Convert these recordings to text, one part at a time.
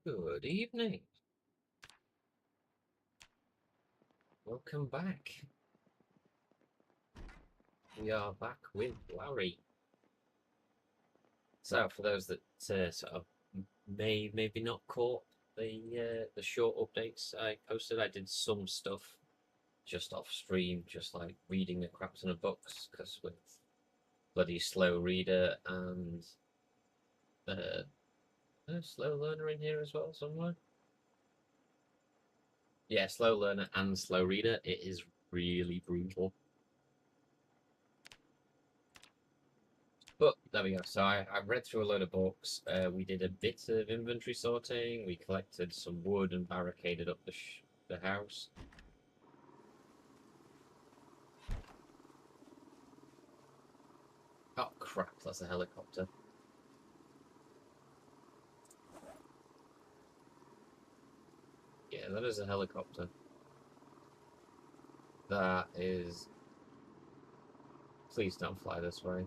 Good evening. Welcome back. We are back with Larry. So, for those that sort of maybe not caught the short updates I posted, I did some stuff just off stream, just like reading a crap ton of books, because with bloody slow reader and slow learner in here as well somewhere. Yeah, slow learner and slow reader. It is really brutal. But there we go. So I read through a load of books. We did a bit of inventory sorting. We collected some wood and barricaded up the house. Oh crap! That's a helicopter. Yeah, that is a helicopter. That is. Please don't fly this way.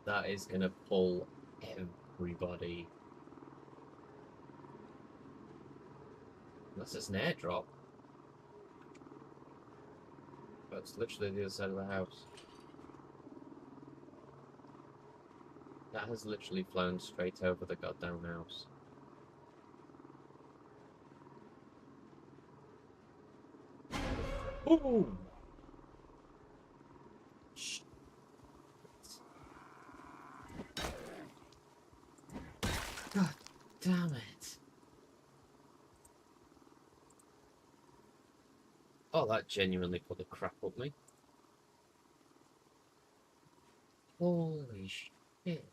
That is gonna pull everybody. Unless it's an airdrop. That's literally the other side of the house. That has literally flown straight over the goddamn house. Ooh! God damn it. Oh, that genuinely put the crap up me. Holy shit.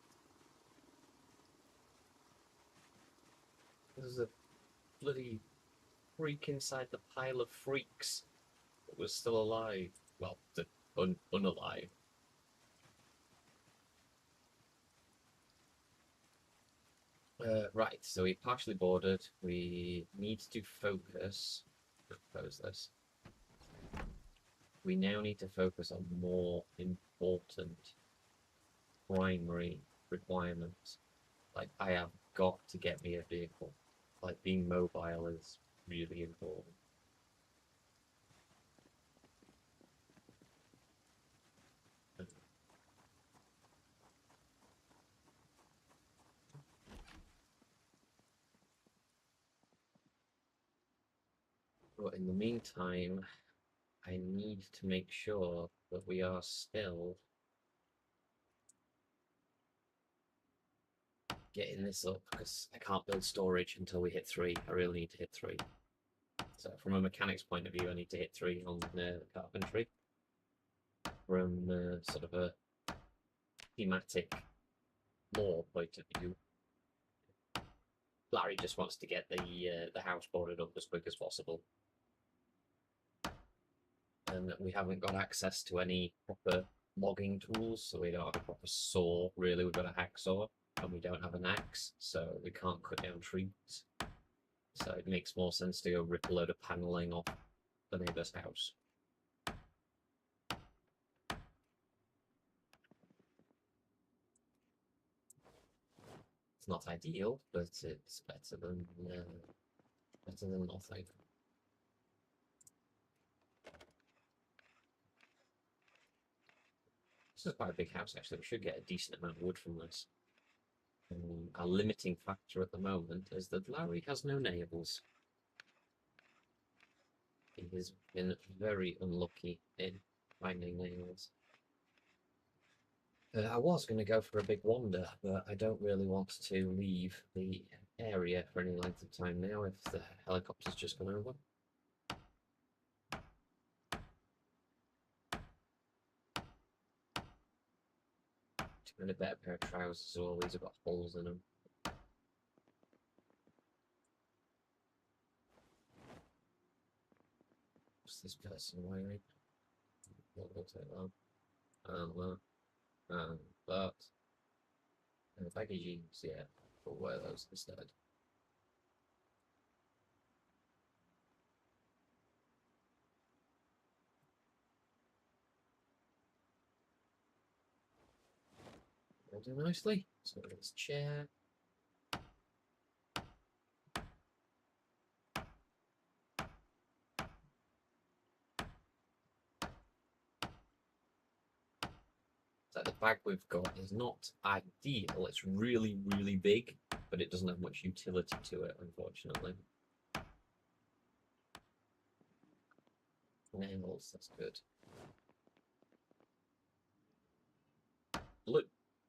There's a bloody freak inside the pile of freaks that was still alive. Well, unalive. Right, so we partially boarded. We need to focus. Propose this. We now need to focus on more important primary requirements. Like, I have got to get me a vehicle. Like, being mobile is really important. But in the meantime, I need to make sure that we are still getting this up, because I can't build storage until we hit 3. I really need to hit 3. So from a mechanics point of view, I need to hit 3 on the carpentry. From sort of a thematic lore point of view, Larry just wants to get the house boarded up as quick as possible. And we haven't got access to any proper logging tools, so we don't have a proper saw, really. We've got a hacksaw, and we don't have an axe, so we can't cut down trees. So it makes more sense to go rip a load of panelling off the neighbour's house. It's not ideal, but it's better than nothing. This is quite a big house, actually. We should get a decent amount of wood from this. Our limiting factor at the moment is that Larry has no nails. He has been very unlucky in finding nails. I was going to go for a big wander, but I don't really want to leave the area for any length of time now if the helicopter's just gone over. And a better pair of trousers as well. These have got holes in them. What's this person wearing? What looks like that? And that. And baggy jeans, yeah. We'll wear those instead. They'll do nicely. So this chair. The bag we've got is not ideal. It's really, really big, but it doesn't have much utility to it, unfortunately. Nails, that's good. Blue.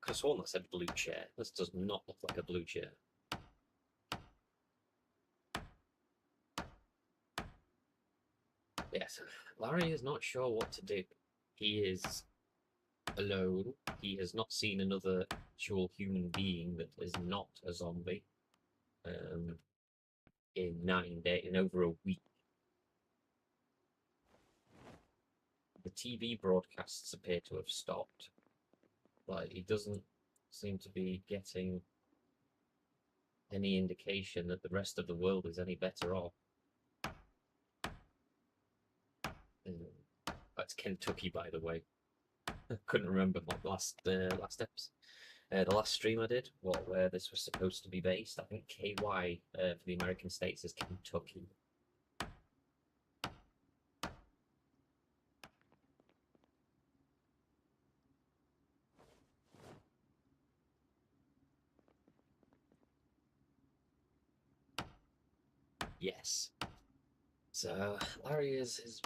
I sworn that said blue chair. This does not look like a blue chair. Yes, Larry is not sure what to do. He is alone. He has not seen another actual human being that is not a zombie in 9 days, in over a week. The TV broadcasts appear to have stopped, but he doesn't seem to be getting any indication that the rest of the world is any better off. That's Kentucky, by the way. I couldn't remember what last episode. The last stream I did, where this was supposed to be based. I think KY for the American states is Kentucky. Yes. So Larry is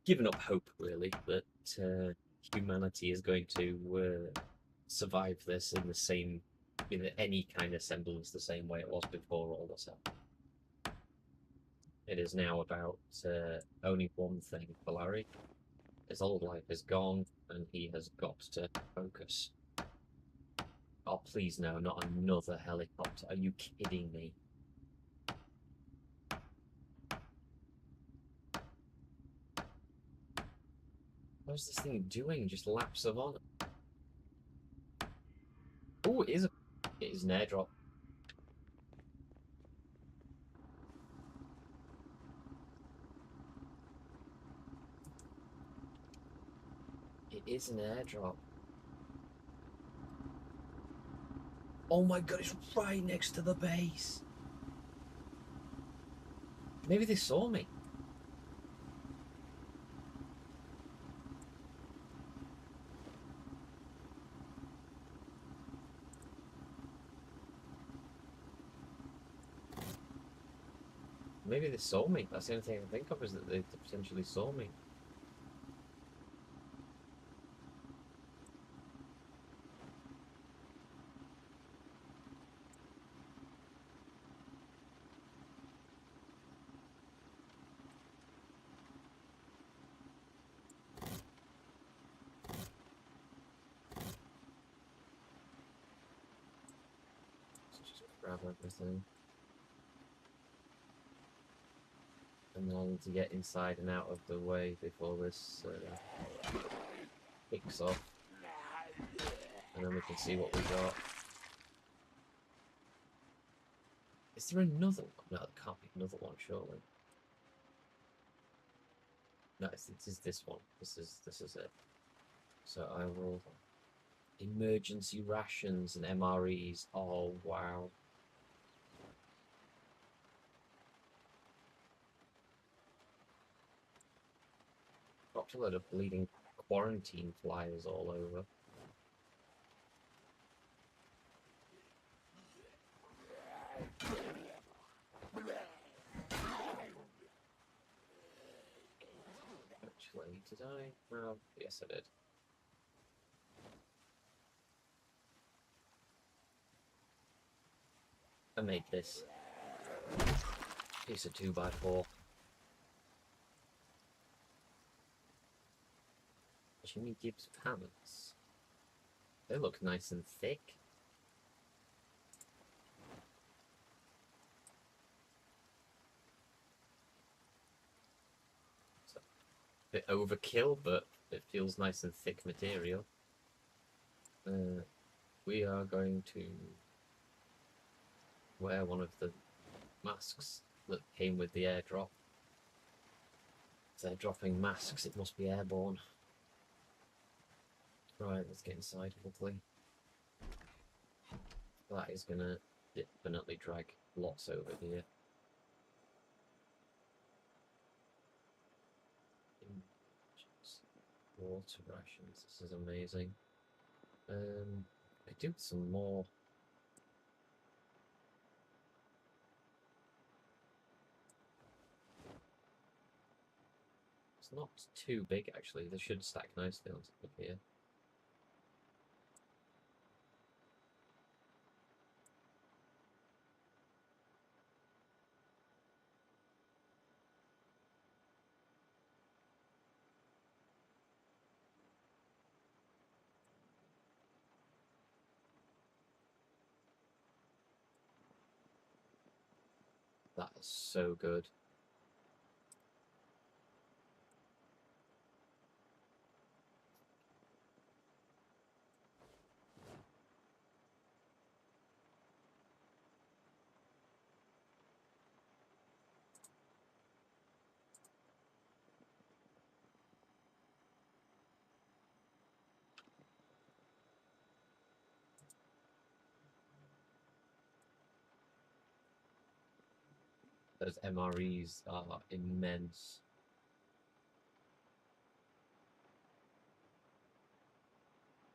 given up hope, really, that humanity is going to survive this in any kind of semblance the same way it was before all this happened. It is now about only one thing for Larry. His old life is gone, and he has got to focus. Oh, please no, not another helicopter. Are you kidding me? What's this thing doing? Just laps of honor. Oh, it is an airdrop. It is an airdrop. Oh my god, it's right next to the base. Maybe they saw me. Maybe they saw me. That's the only thing I can think of, is that they potentially saw me. Let's just grab everything. And then I need to get inside and out of the way before this kicks off. And then we can see what we got. Is there another one? No, there can't be another one, surely. No, it is this one. This is it. So I will... Emergency rations and MREs. Oh, wow. Dropped a load of bleeding quarantine flyers all over. Actually, did I? Well, yes, I did. I made this piece of 2x4. Jimmy Gibbs pants. They look nice and thick. So, a bit overkill, but it feels nice and thick material. We are going to wear one of the masks that came with the airdrop. If they're dropping masks, it must be airborne. Right, let's get inside quickly. That is gonna definitely drag lots over here. Water rations. This is amazing. Could do some more. It's not too big actually. They should stack nicely on top of here. That is so good. Those MREs are immense.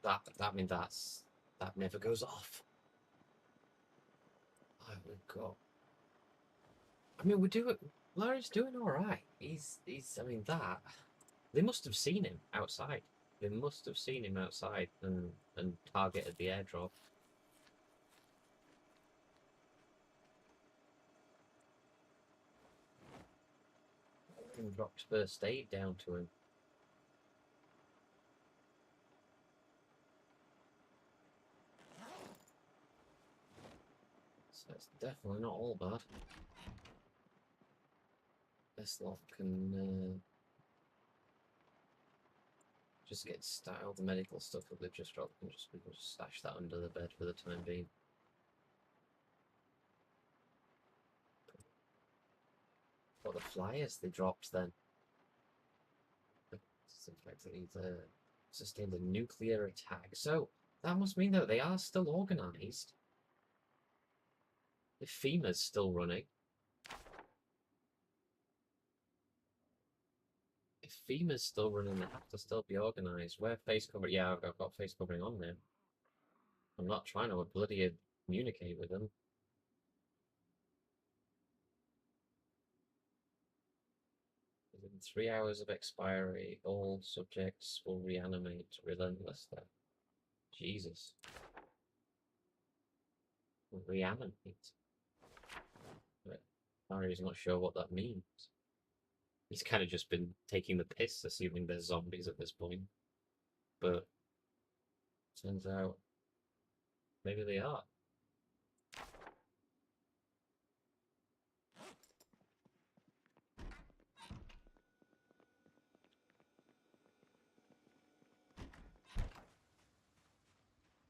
That means that never goes off. Oh, we've got. I mean, we're doing. Larry's doing all right. He's. I mean, that. They must have seen him outside. They must have seen him outside and targeted the airdrop. And dropped first aid down to him. So it's definitely not all bad. This lot can just get all the medical stuff that they've just dropped, and we can just stash that under the bed for the time being. What the flyers they dropped then? It's the fact that he's sustained a nuclear attack. So that must mean that they are still organised. If FEMA's still running. If FEMA's still running, they have to still be organised. Where face covering? Yeah, I've got face covering on there. I'm not trying to bloody communicate with them. Within 3 hours of expiry, all subjects will reanimate relentlessly. Jesus. Reanimate. But Harry's not sure what that means. He's kind of just been taking the piss, assuming they're zombies at this point. But turns out maybe they are.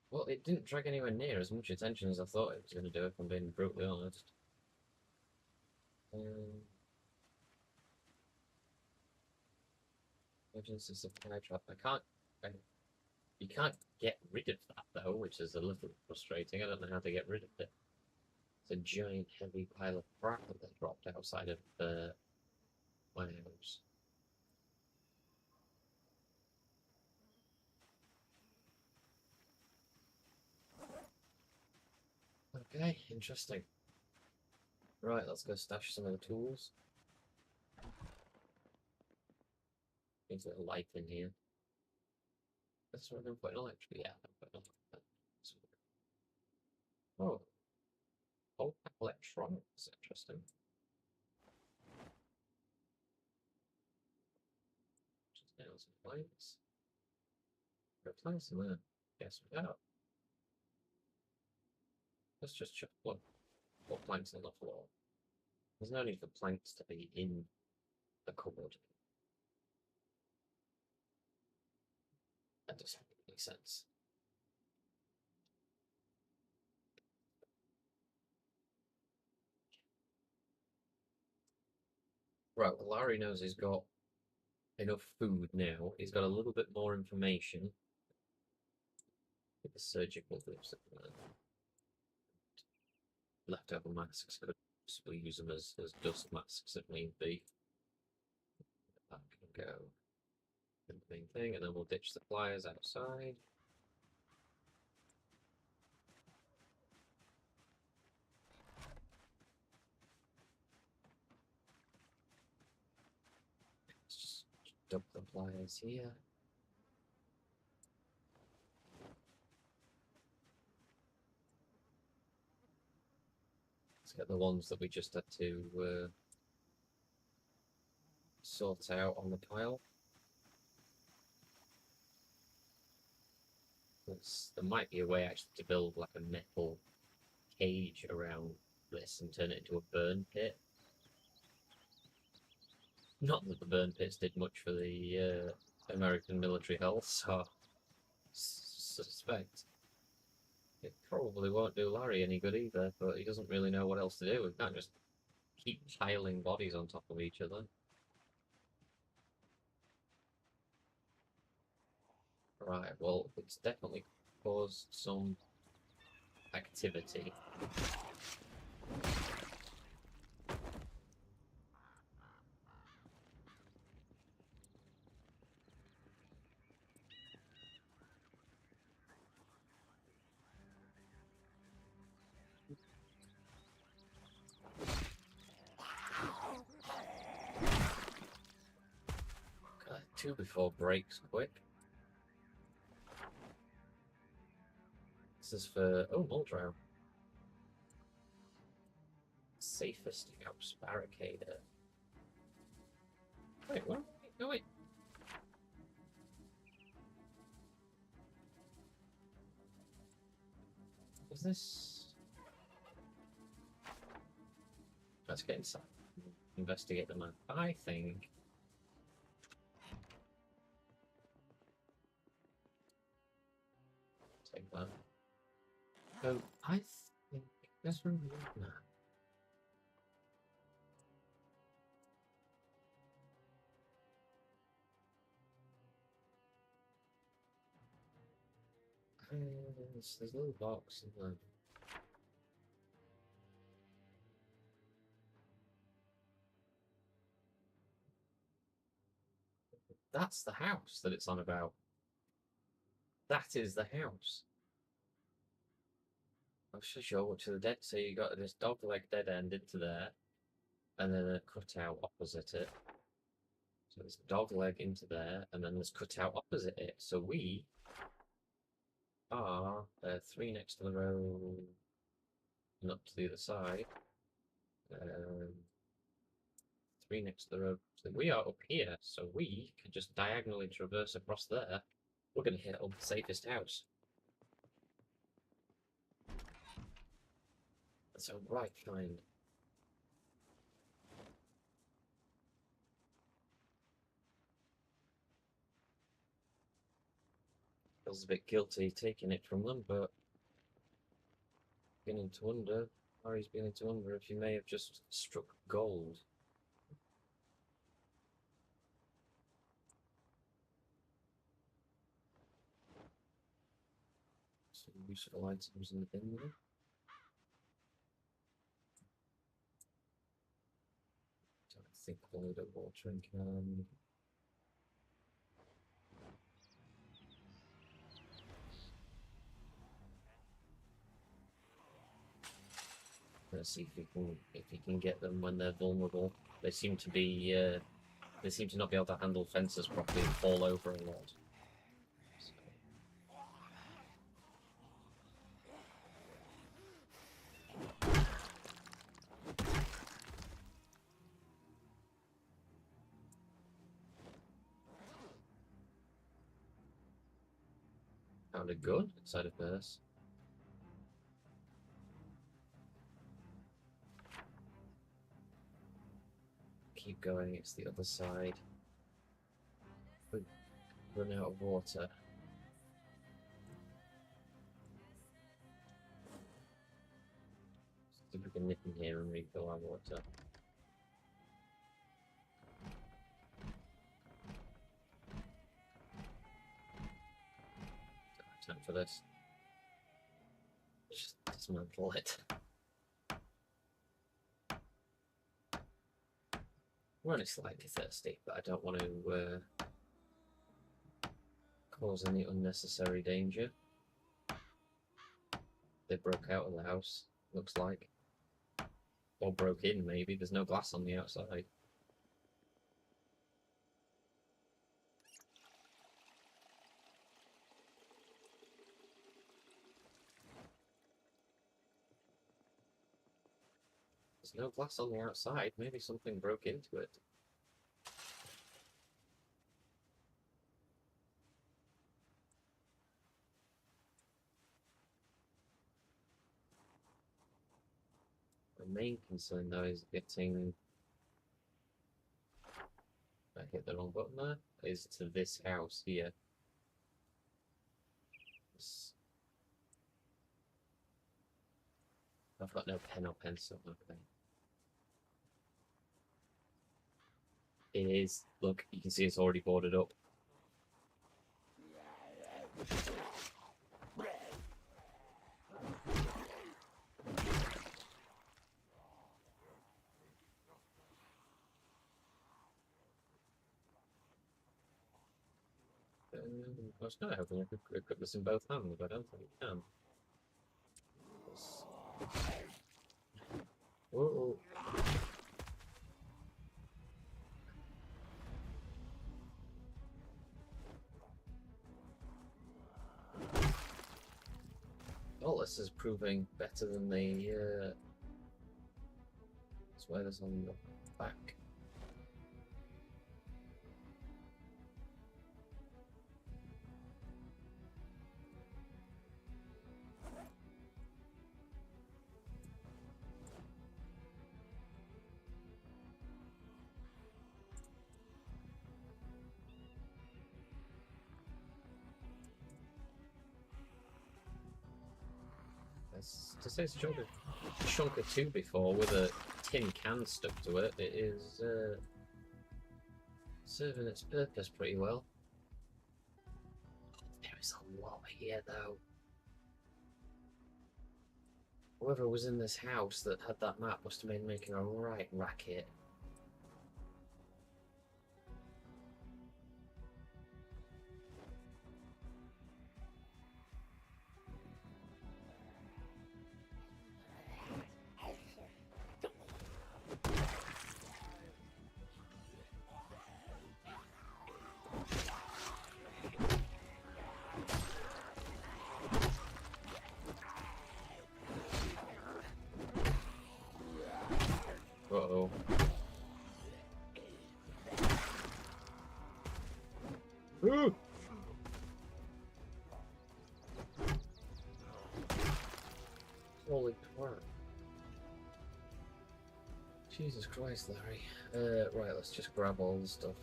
Well, it didn't drag anywhere near as much attention as I thought it was going to do, if I'm being brutally honest. Emergency supply trap. You can't get rid of that though, which is a little frustrating. I don't know how to get rid of it. It's a giant heavy pile of crap that they dropped outside of my house. Okay, interesting. Right, let's go stash some of the tools. Needs a little light in here. That's where I'm putting electric. Yeah, I'm putting electric. Oh, electronics. Interesting. Just down some planks. Got planks in there. Guess we got. Let's just check. Look, put planks on the floor. There's no need for planks to be in the cupboard. That doesn't make sense. Right, well, Larry knows he's got enough food now. He's got a little bit more information. With the surgical gloves. Leftover masks could possibly use them as dust masks if need be. That can go in the main thing, and then we'll ditch the flyers outside. Let's just dump the flyers here. Let's get the ones that we just had to sort out on the pile. There might be a way actually to build like a metal cage around this and turn it into a burn pit. Not that the burn pits did much for the American military health, so I suspect it probably won't do Larry any good either, but he doesn't really know what else to do. We can't just keep piling bodies on top of each other. Right, well, it's definitely caused some activity. Two before breaks quick. This is for Muldrow. Safest house barricader. Wait, what? No, wait. Is this? Let's get inside. Investigate the map. I think. Take that. I think that's from the map. There's a little box in there. That's the house that it's on about. That is the house. I'm sure to the dead. So you got this dog-leg dead end into there, and then a cutout opposite it. So there's a dog leg into there, and then there's cutout opposite it. So we are 3 next to the road, and up to the other side. 3 next to the road. So we are up here, so we can just diagonally traverse across there. We're going to hit up the safest house. So right kind. Feels a bit guilty taking it from them, but beginning to wonder, Harry's beginning to wonder if he may have just struck gold. Some useful items in the bin there. I think we'll need a watering can. Let's see if he can get them when they're vulnerable. They seem to be they seem to not be able to handle fences properly and fall over a lot. Found a gun inside a purse. Keep going, it's the other side. We run out of water. See if we can nip in here and refill our water. Time for this. Just dismantle it. We're only slightly thirsty, but I don't want to cause any unnecessary danger. They broke out of the house, looks like. Or broke in, maybe. There's no glass on the outside. There's no glass on the outside. Maybe something broke into it. The main concern, though, is getting... I hit the wrong button there. Is to this house here. I've got no pen or pencil. Okay. It is. Look, you can see it's already boarded up. I was kind of hoping I could equip this in both hands, but I don't think you can. Whoa. Oh, this is proving better than the swear this on the back. To say it's a chunk of two before with a tin can stuck to it, it is serving its purpose pretty well. There is a lot here, though. Whoever was in this house that had that map must have been making a right racket. Uh-oh. Ooh! Holy crap. Jesus Christ, Larry. Right, let's just grab all the stuff.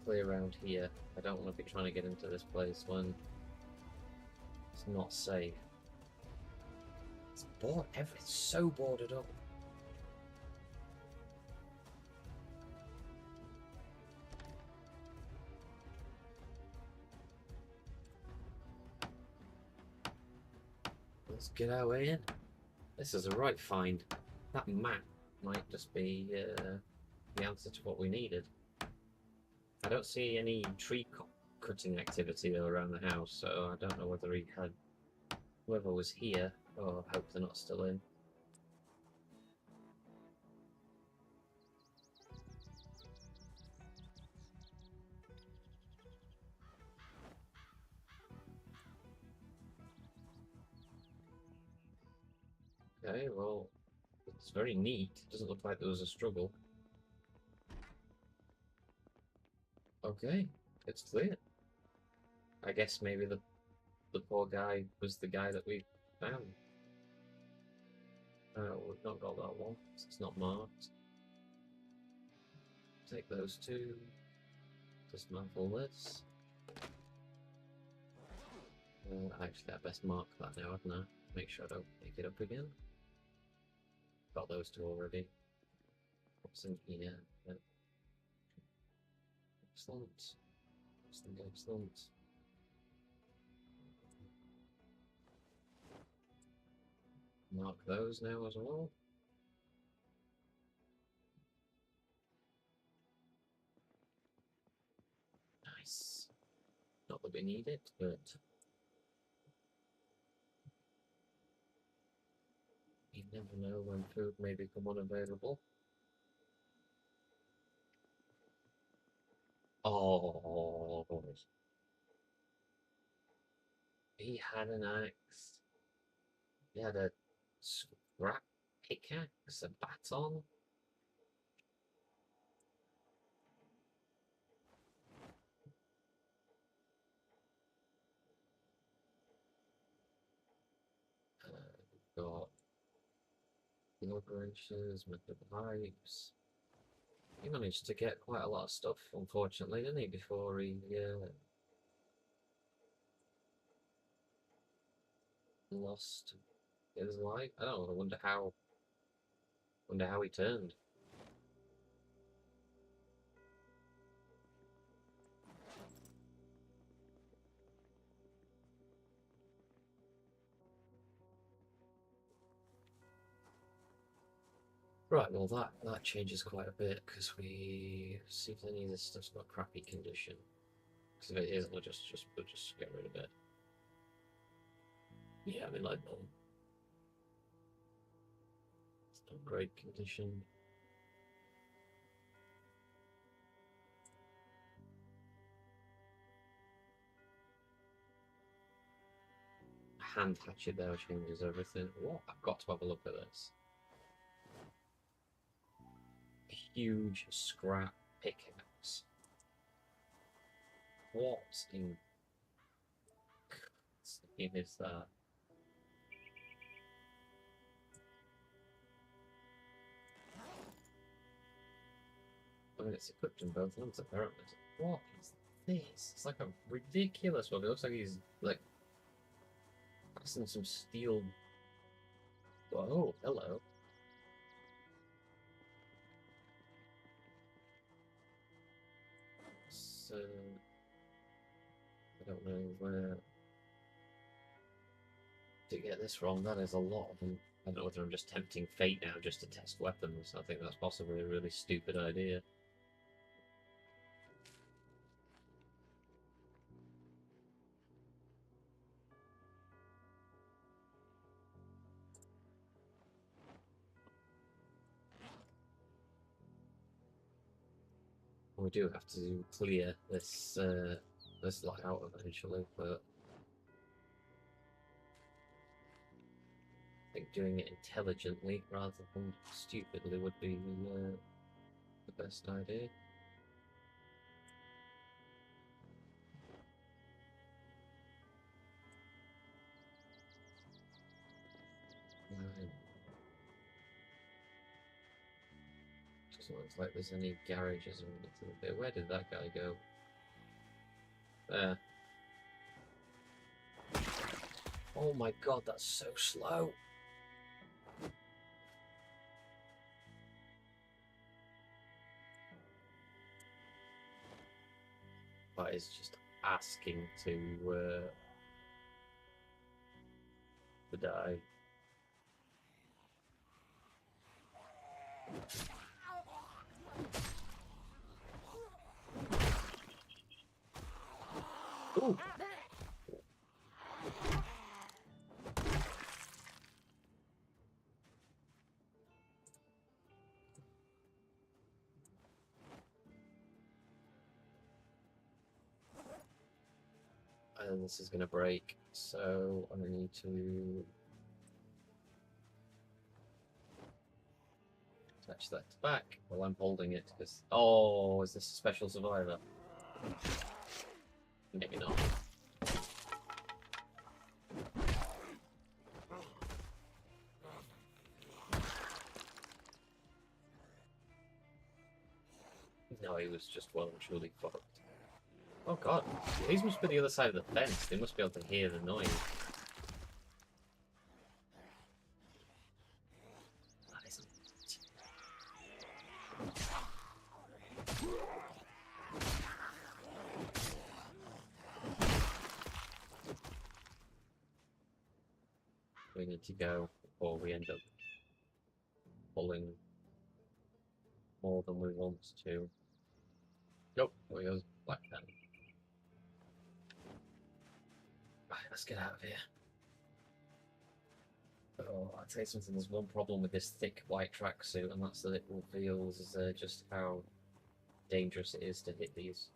Clear around here. I don't want to be trying to get into this place when it's not safe. It's bored. Everything's so boarded up. Let's get our way in. This is a right find. That map might just be the answer to what we needed. I don't see any tree cutting activity though around the house, so I don't know whether he had... Whoever was here... Oh, I hope they're not still in. Okay, well, it's very neat. Doesn't look like there was a struggle. Okay, it's clear. I guess maybe the poor guy was the guy that we found. We've not got that one. It's not marked. Take those two. Dismantle this. Actually, I best mark that now, hadn't I? Make sure I don't pick it up again. Got those two already. What's in here? Excellent. Excellent, excellent. Mark those now as well. Nice. Not that we need it, but you never know when food may become unavailable. Oh, he had an axe. He had a scrap pickaxe, a baton. Got field wrenches, method pipes. He managed to get quite a lot of stuff, unfortunately, didn't he, before he lost his life? I don't know, I wonder how he turned. Right, well that changes quite a bit, because we see if any of this stuff's got crappy condition. Because if it is, we'll just get rid of it. Yeah, I mean, like, it's not great condition. Hand hatchet there changes everything. What? I've got to have a look at this. Huge scrap pickaxe. What in is that? I mean, it's equipped in both hands, apparently. What is this? It's like a ridiculous one. It looks like he's, like, passing some steel. Oh, hello. So, I don't know where to get this from. That is a lot of them. I don't know whether I'm just tempting fate now just to test weapons. I think that's possibly a really stupid idea. We do have to clear this this lot out eventually, but I think doing it intelligently rather than stupidly would be the best idea. Doesn't look like there's any garages or anything there. Where did that guy go? There. Oh my god, that's so slow! That is just asking to die. Ooh! And this is going to break, so I need to attach that to back while I'm holding it, because... Oh, is this a special survivor? Maybe not. No, he was just well and truly fucked. Oh god, these must be the other side of the fence. They must be able to hear the noise. That isn't... We need to go before we end up pulling more than we want to. Nope, there goes Black Cat. let's get out of here. Oh, I'll tell you something, there's one problem with this thick white tracksuit, and that's that it reveals just how dangerous it is to hit these.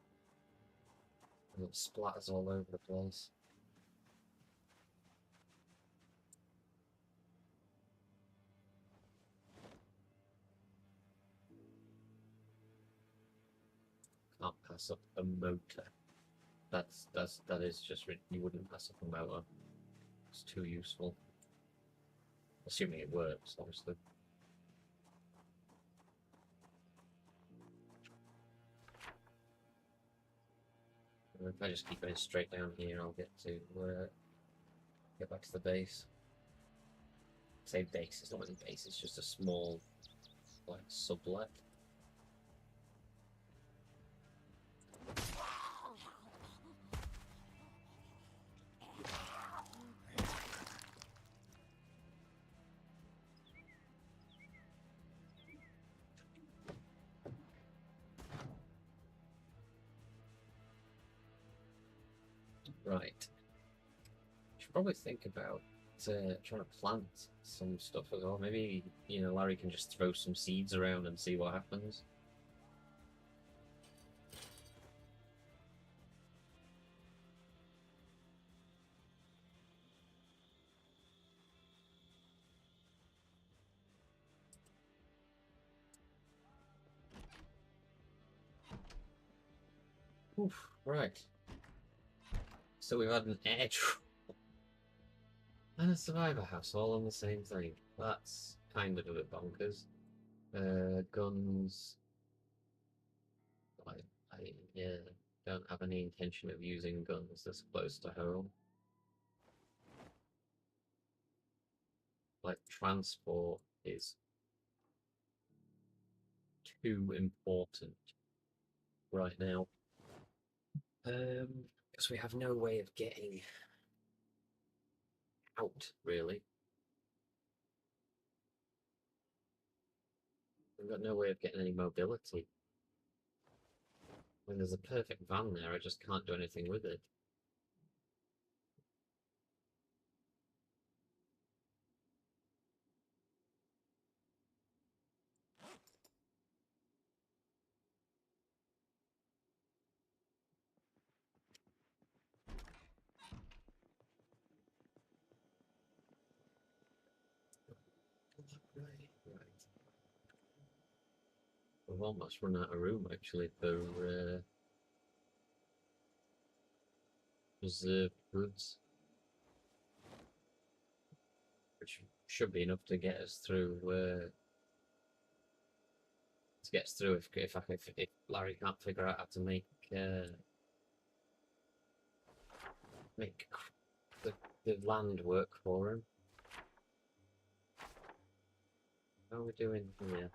And it splatters all over the place. Can't pass up a motor. That is just, you wouldn't pass up a motor. It's too useful. Assuming it works, obviously. If I just keep going straight down here, I'll get to get back to the base. Say base, it's not really base, it's just a small, like, sublet. Right. Should probably think about trying to plant some stuff as well. Maybe, you know, Larry can just throw some seeds around and see what happens. Oof, right. So we've had an air and a survivor house all on the same thing. That's kind of a bit bonkers. Guns. I don't have any intention of using guns this close to home. Like, transport is too important right now. Because we have no way of getting out, really. We've got no way of getting any mobility. When there's a perfect van there, I just can't do anything with it. Right. We've almost run out of room, actually, for reserved goods. Which should be enough to get us through, if Larry can't figure out how to make the land work for him. How are we doing here?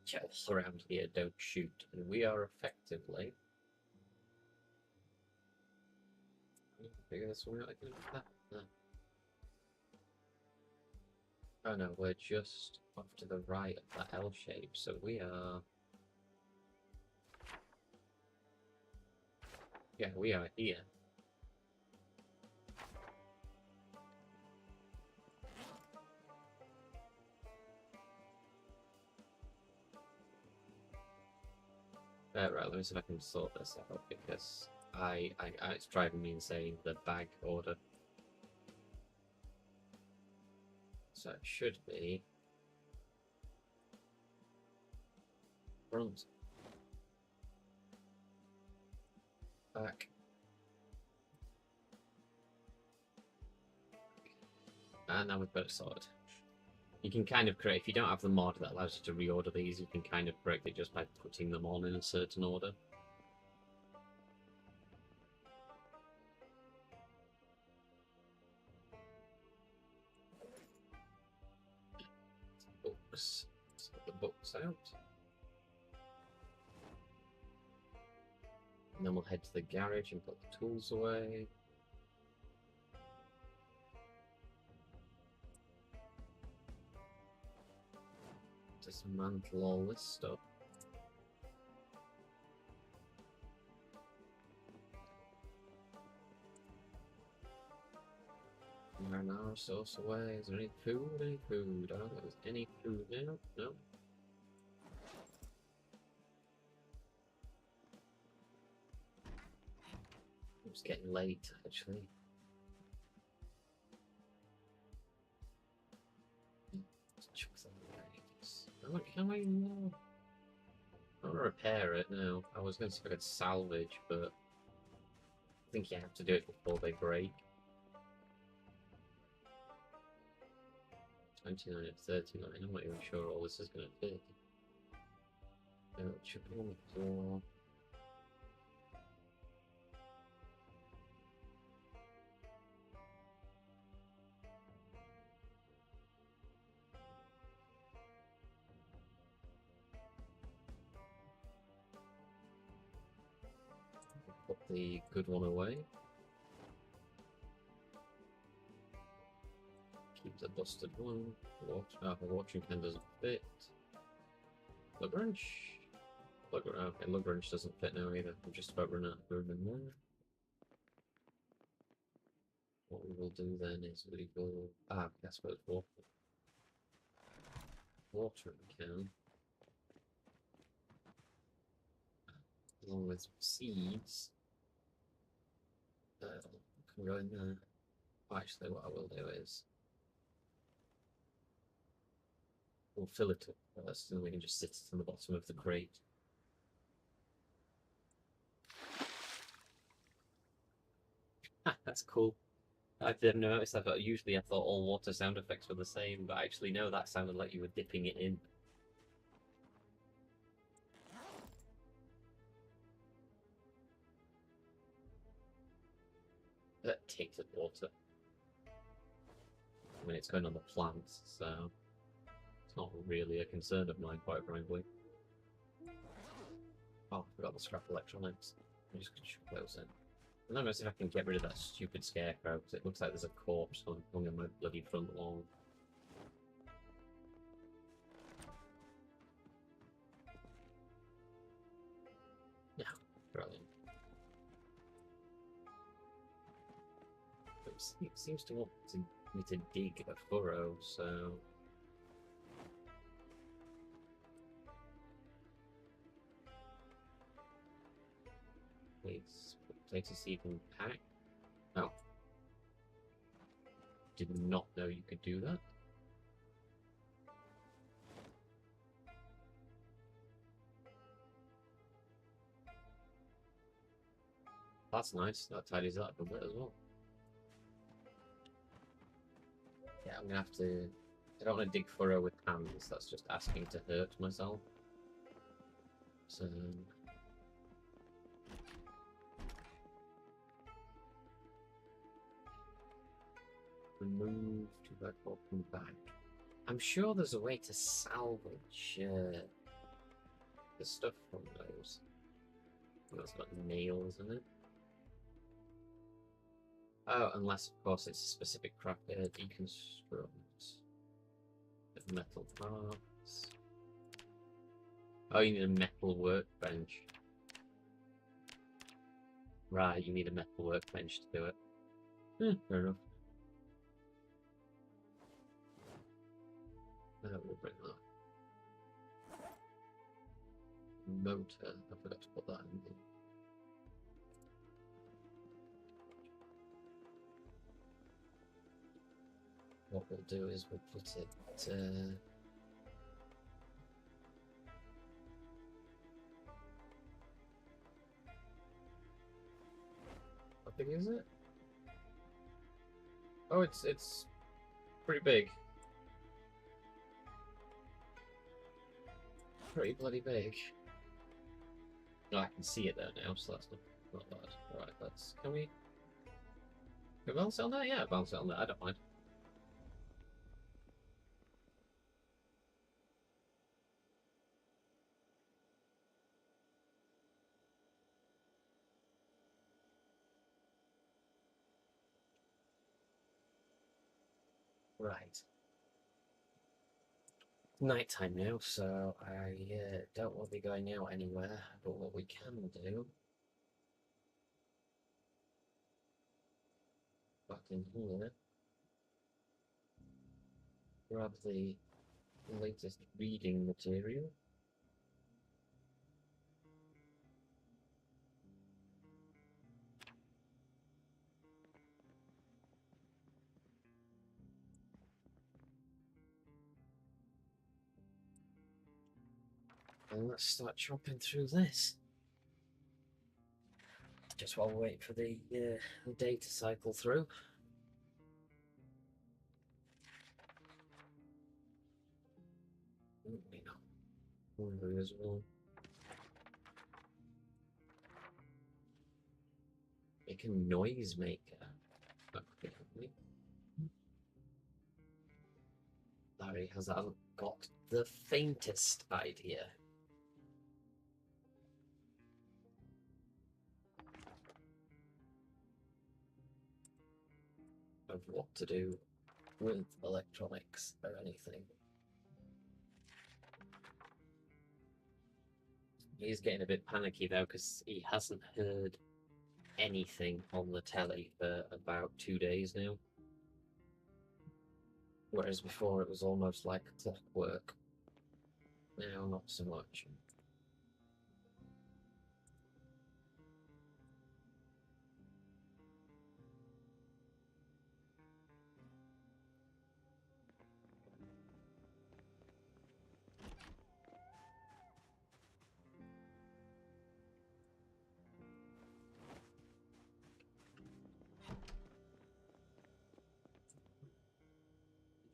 Chests around here don't shoot, and we are effectively. Figure this one out. I can do that. No. Oh no, we're just off to the right of that L shape, so we are. Yeah, we are here. Right, let me see if I can sort this out, because it's driving me insane, the bag order. So it should be front, back, and now we've got it sorted. You can kind of create, if you don't have the mod that allows you to reorder these, you can kind of break it just by putting them on in a certain order. Books. Let's get the books out. And then we'll head to the garage and put the tools away. Dismantle all this stuff. Where now? Source away. Is there any food? Any food? I don't think there's any food now. No. It's getting late, actually. Let's chuck that away. Can I? No. I want to repair it now. I was going to see if I could salvage, but I think you have to do it before they break. 29 and 39. I'm not even sure all this is going to fit. Chuck it on the floor. Put the good one away. Keep the busted one. The watering can doesn't fit. Lug wrench. Okay, lug wrench doesn't fit now either. I'm just about running out of room in there. What we will do then is we will. I suppose watering can. Along with seeds. Can go in there. Actually, what I will do is we'll fill it up first, and we can just sit it on the bottom of the crate. That's cool. I didn't notice that, but usually I thought all water sound effects were the same, but actually no, that sounded like you were dipping it in. Takes up water. I mean, it's going on the plants, so it's not really a concern of mine, quite frankly. Oh, I forgot the scrap electronics. I'm just going to chuck those in. And then I'll see if I can get rid of that stupid scarecrow, because it looks like there's a corpse hung on my bloody front lawn. Yeah, brilliant. It seems to want me to dig a furrow, so... Please, potato seed and pack. Oh. Did not know you could do that. That's nice. That tidies that up a bit as well. Yeah, I'm gonna have to... I don't want to dig furrow with hands. That's just asking to hurt myself. So... remove to back, open back. I'm sure there's a way to salvage the stuff from those. That's got nails in it. Oh, unless of course it's a specific craft deconstruct of metal parts. Oh, you need a metal workbench. Right, you need a metal workbench to do it. Fair enough. We'll bring that. Motor, I forgot to put that in there. What we'll do is we'll put it... how big is it? Oh, it's pretty big. Pretty bloody big. No, I can see it there now, so that's not bad. Alright, let's... Can we balance it on there? Yeah, balance it on there, I don't mind. Right. Nighttime now, so I don't want to be going out anywhere, but what we can do... back in here... grab the latest reading material. And let's start chopping through this. Just while we wait for the day to cycle through. Hungry as well. Make a noise maker. Larry hasn't got the faintest idea of what to do with electronics or anything. He's getting a bit panicky though because he hasn't heard anything on the telly for about 2 days now. Whereas before it was almost like clockwork. Now not so much.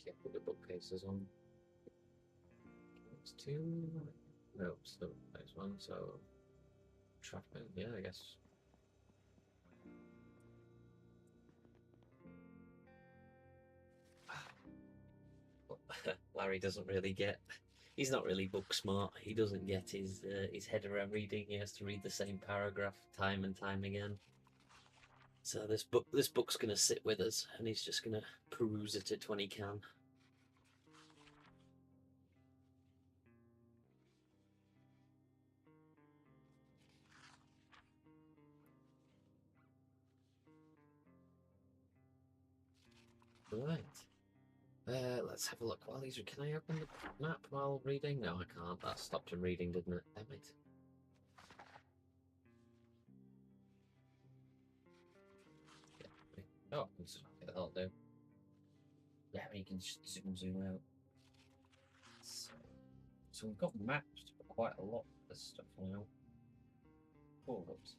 Can't put the bookcases on. It's two. No, it's the next one. So, traffic. Yeah, I guess. Larry doesn't really get. He's not really book smart. He doesn't get his head around reading. He has to read the same paragraph time and time again. So this book's gonna sit with us, and he's just gonna peruse it at when he can. Right. Let's have a look while he's. Can I open the map while reading? No, I can't. That stopped him reading, didn't it? Damn it. Yeah. Oh, that'll do. Yeah, you can just zoom out. So we've got maps for quite a lot of this stuff now. Oh, whoops.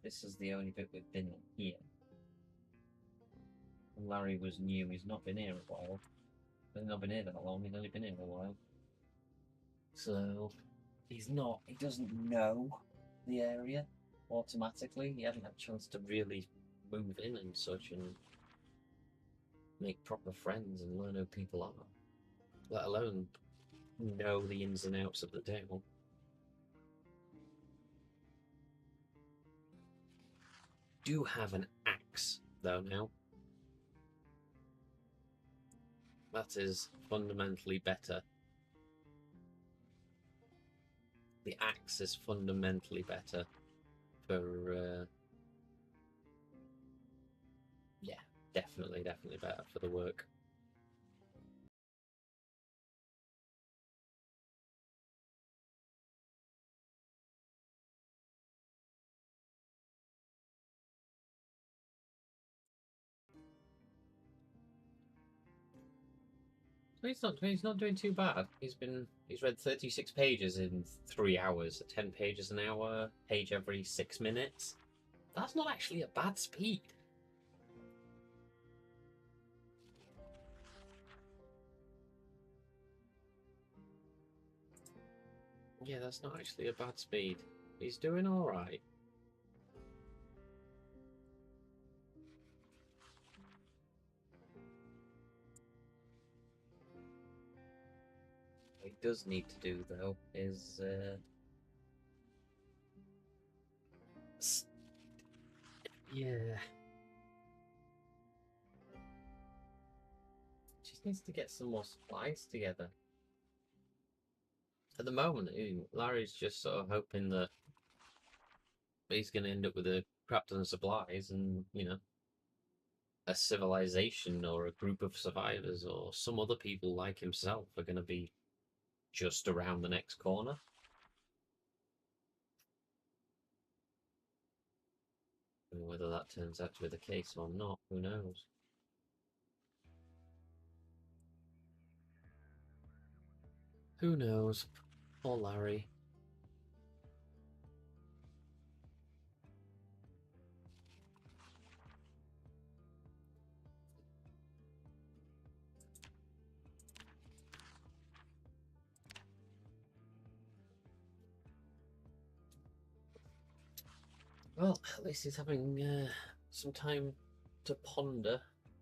This is the only bit we've been here. Larry was new. He's not been here a while. He's not been here that long. He's only been here a while. So he doesn't know the area automatically. He hasn't had a chance to really move in and such and make proper friends and learn who people are, let alone know the ins and outs of the town. Do have an axe though now. That is fundamentally better. The axe is fundamentally better for yeah, definitely better for the work. He's not doing too bad. He's read 36 pages in 3 hours, 10 pages an hour, page every 6 minutes. That's not actually a bad speed. Yeah, that's not actually a bad speed. He's doing alright. What he does need to do, though, is yeah. Just needs to get some more supplies together. At the moment, Larry's just sort of hoping that he's going to end up with a crap ton of supplies and, you know, a civilization or a group of survivors or some other people like himself are going to be just around the next corner. And whether that turns out to be the case or not, who knows? Who knows? Poor Larry. Well, at least he's having some time to ponder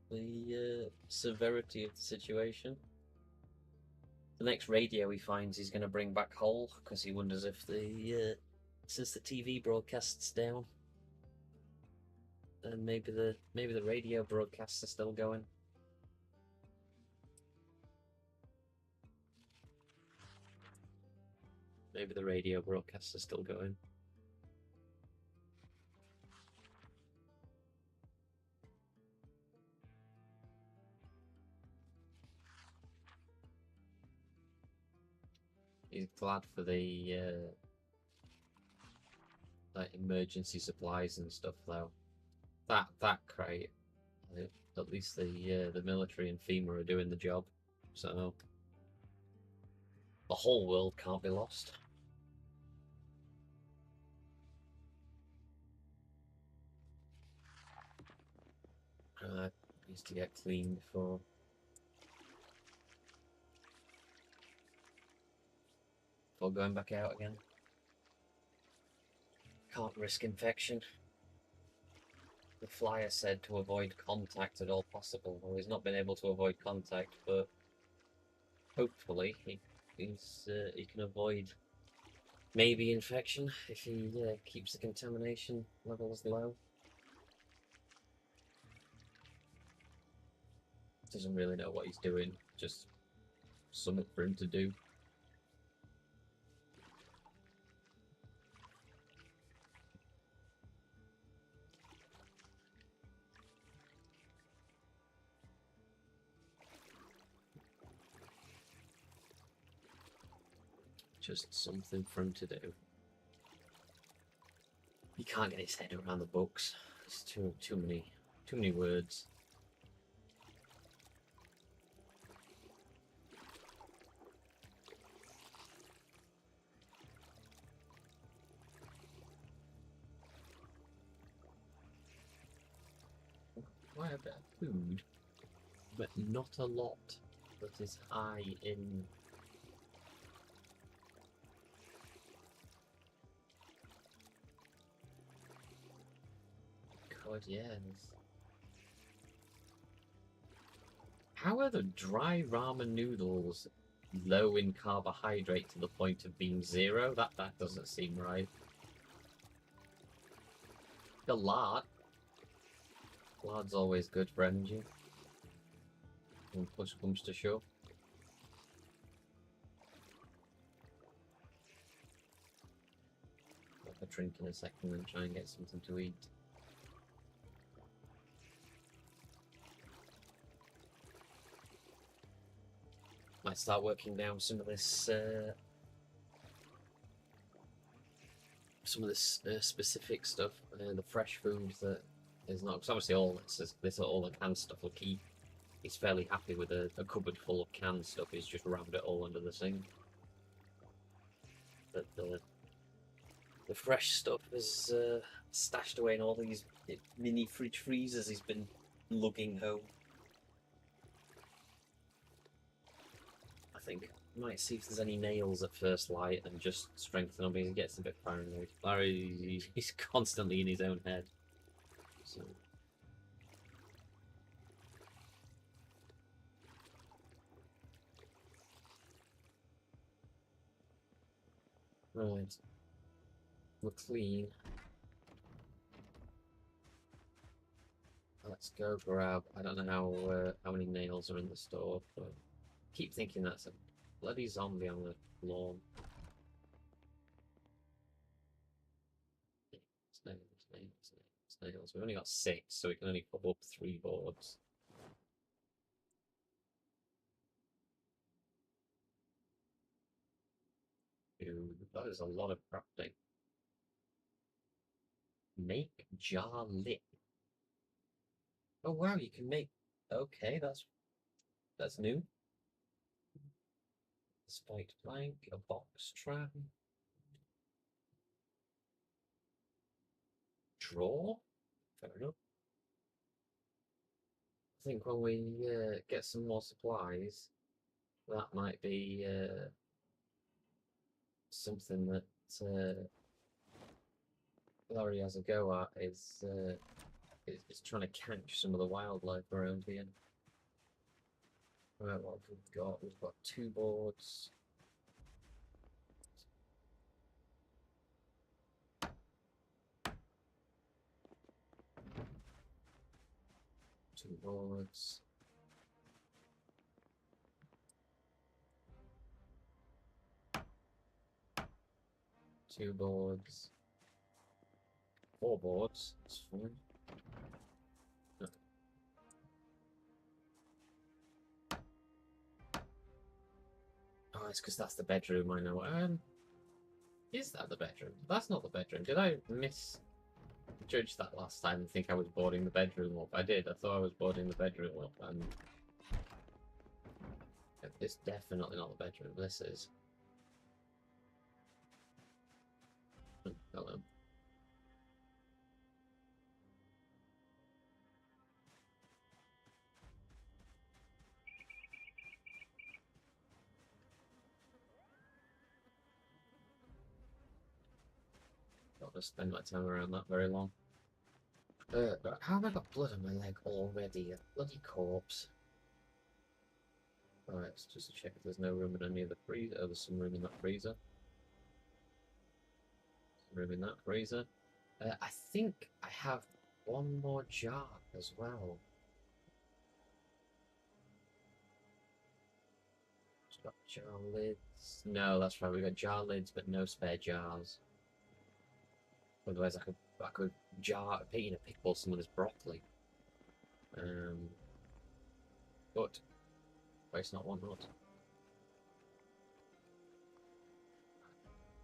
the severity of the situation. The next radio he finds he's going to bring back whole because he wonders if since the TV broadcast's down, and maybe the radio broadcasts are still going. Maybe the radio broadcasts are still going. He's glad for the like emergency supplies and stuff, though. That crate, at least the military and FEMA are doing the job, so the whole world can't be lost. Needs to get clean before going back out again. Can't risk infection. The flyer said to avoid contact at all possible. Well, he's not been able to avoid contact, but hopefully he can avoid maybe infection if he keeps the contamination levels low. Doesn't really know what he's doing, just something for him to do. Just something for him to do. He can't get his head around the books. It's too many words. Quite a bit of food, but not a lot that is high in God, yes. How are the dry ramen noodles low in carbohydrate to the point of being zero? That doesn't seem right. The lard. Lard's always good for energy. When push comes to shove. I'll have a drink in a second and try and get something to eat. Might start working down some of this specific stuff, the fresh food that is not. Because obviously all all the canned stuff will keep. He's fairly happy with a cupboard full of canned stuff. He's just rammed it all under the sink. But the fresh stuff is stashed away in all these mini fridge freezers he's been lugging home. I think I might see if there's any nails at first light and just strengthen him because he gets a bit paranoid. Larry, he's constantly in his own head. So. Right. We're clean. Let's go grab. I don't know how many nails are in the store, but I keep thinking that's a bloody zombie on the lawn. Nails, nails, nails, nails, nails. We've only got 6, so we can only put up 3 boards. Ooh, that is a lot of crafting. Make jar lip. Oh wow, you can make. Okay, that's new. Spiked plank, a box trap. Draw? Fair enough. I think when we get some more supplies, that might be something that Laurie has a go at is trying to catch some of the wildlife around here. Right, what have we got? We've got 2 boards. Two boards. Two boards. 4 boards. That's fine. No. Oh, it's because that's the bedroom, I know. Is that the bedroom? That's not the bedroom. Did I misjudge that last time and think I was boarding the bedroom up? I did. I thought I was boarding the bedroom up, and it's definitely not the bedroom. This is. Hello. Not gonna spend my time around that very long. How have I got blood on my leg already? A bloody corpse. Alright, let's just check if there's no room in any of the freezer. Oh, there's some room in that freezer. Some room in that freezer. I think I have 1 more jar as well. Just got jar lids. No, that's right. We got jar lids, but no spare jars. Otherwise, I could pickle some of this broccoli. But it's not one not.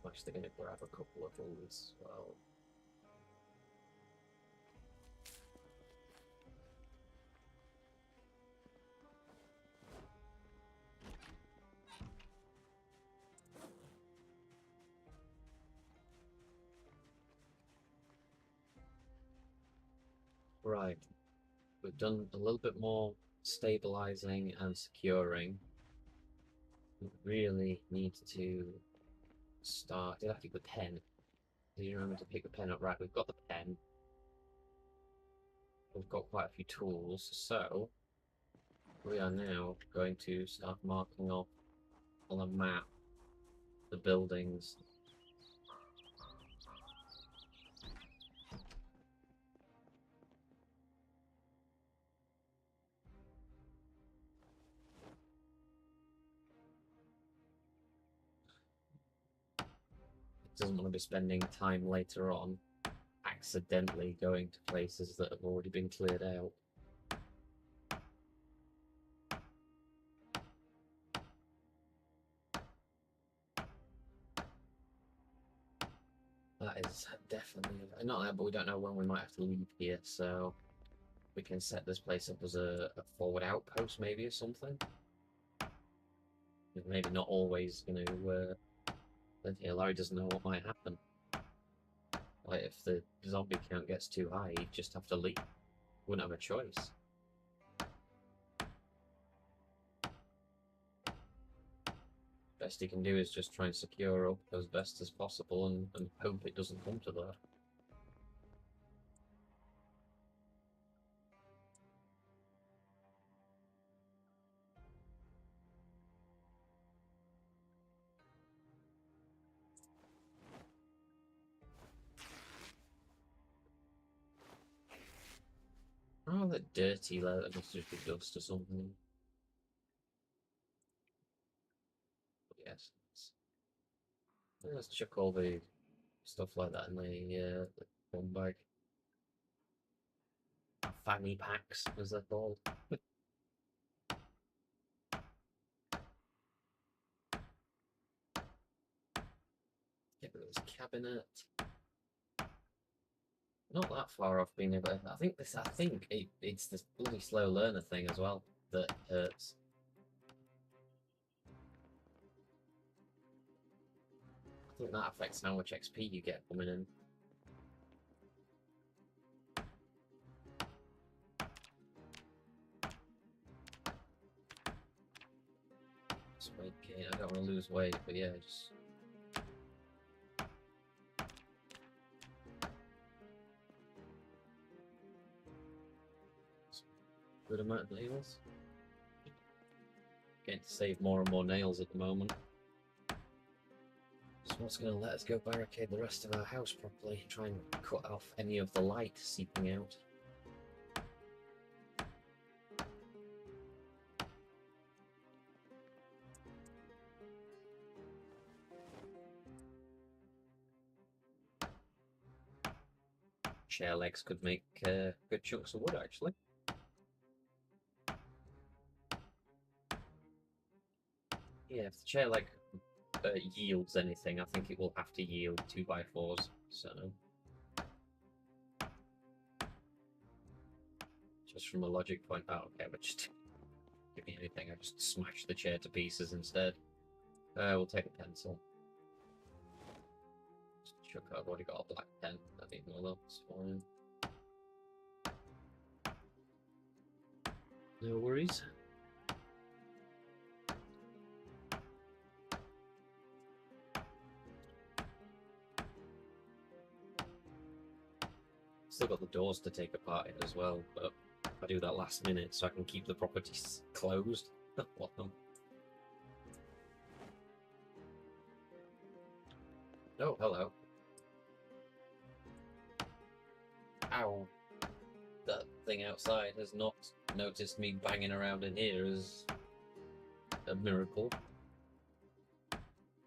I'm actually going to grab a couple of these as well. Right, we've done a little bit more stabilizing and securing. We really need to start. Did I pick the pen? Did you remember to pick the pen up? Right, we've got the pen. We've got quite a few tools, so we are now going to start marking off on a map the buildings. Doesn't want to be spending time later on accidentally going to places that have already been cleared out. That is definitely not there, but we don't know when we might have to leave here, so we can set this place up as a forward outpost, maybe, or something. Maybe not always going to live here. Larry doesn't know what might happen. Like, if the zombie count gets too high, he'd just have to leave. Wouldn't have a choice. Best he can do is just try and secure up as best as possible and hope it doesn't come to that. Oh, that dirty leather. That must just be dust or something. Yes. Let's chuck all the stuff like that in the one bag. fanny packs, as they're called. Get rid of this cabinet. Not that far off being able. I think it's this bloody slow learner thing as well that hurts. I think that affects how much XP you get coming in. Weight gain. I don't want to lose weight, but yeah, just. Good amount of nails. Getting to save more and more nails at the moment. So what's going to let us go barricade the rest of our house properly? Try and cut off any of the light seeping out. Chair legs could make good chunks of wood, actually. Yeah, if the chair leg yields anything, I think it will have to yield 2x4s, so... Just from a logic point, oh, okay, but just give me anything, I just smash the chair to pieces instead. We'll take a pencil. Chuck, I've already got a black pen, I need more of that's fine. No worries. Still got the doors to take apart in as well, but I do that last minute so I can keep the properties closed. What them? Oh, hello. Ow. That thing outside has not noticed me banging around in here is a miracle.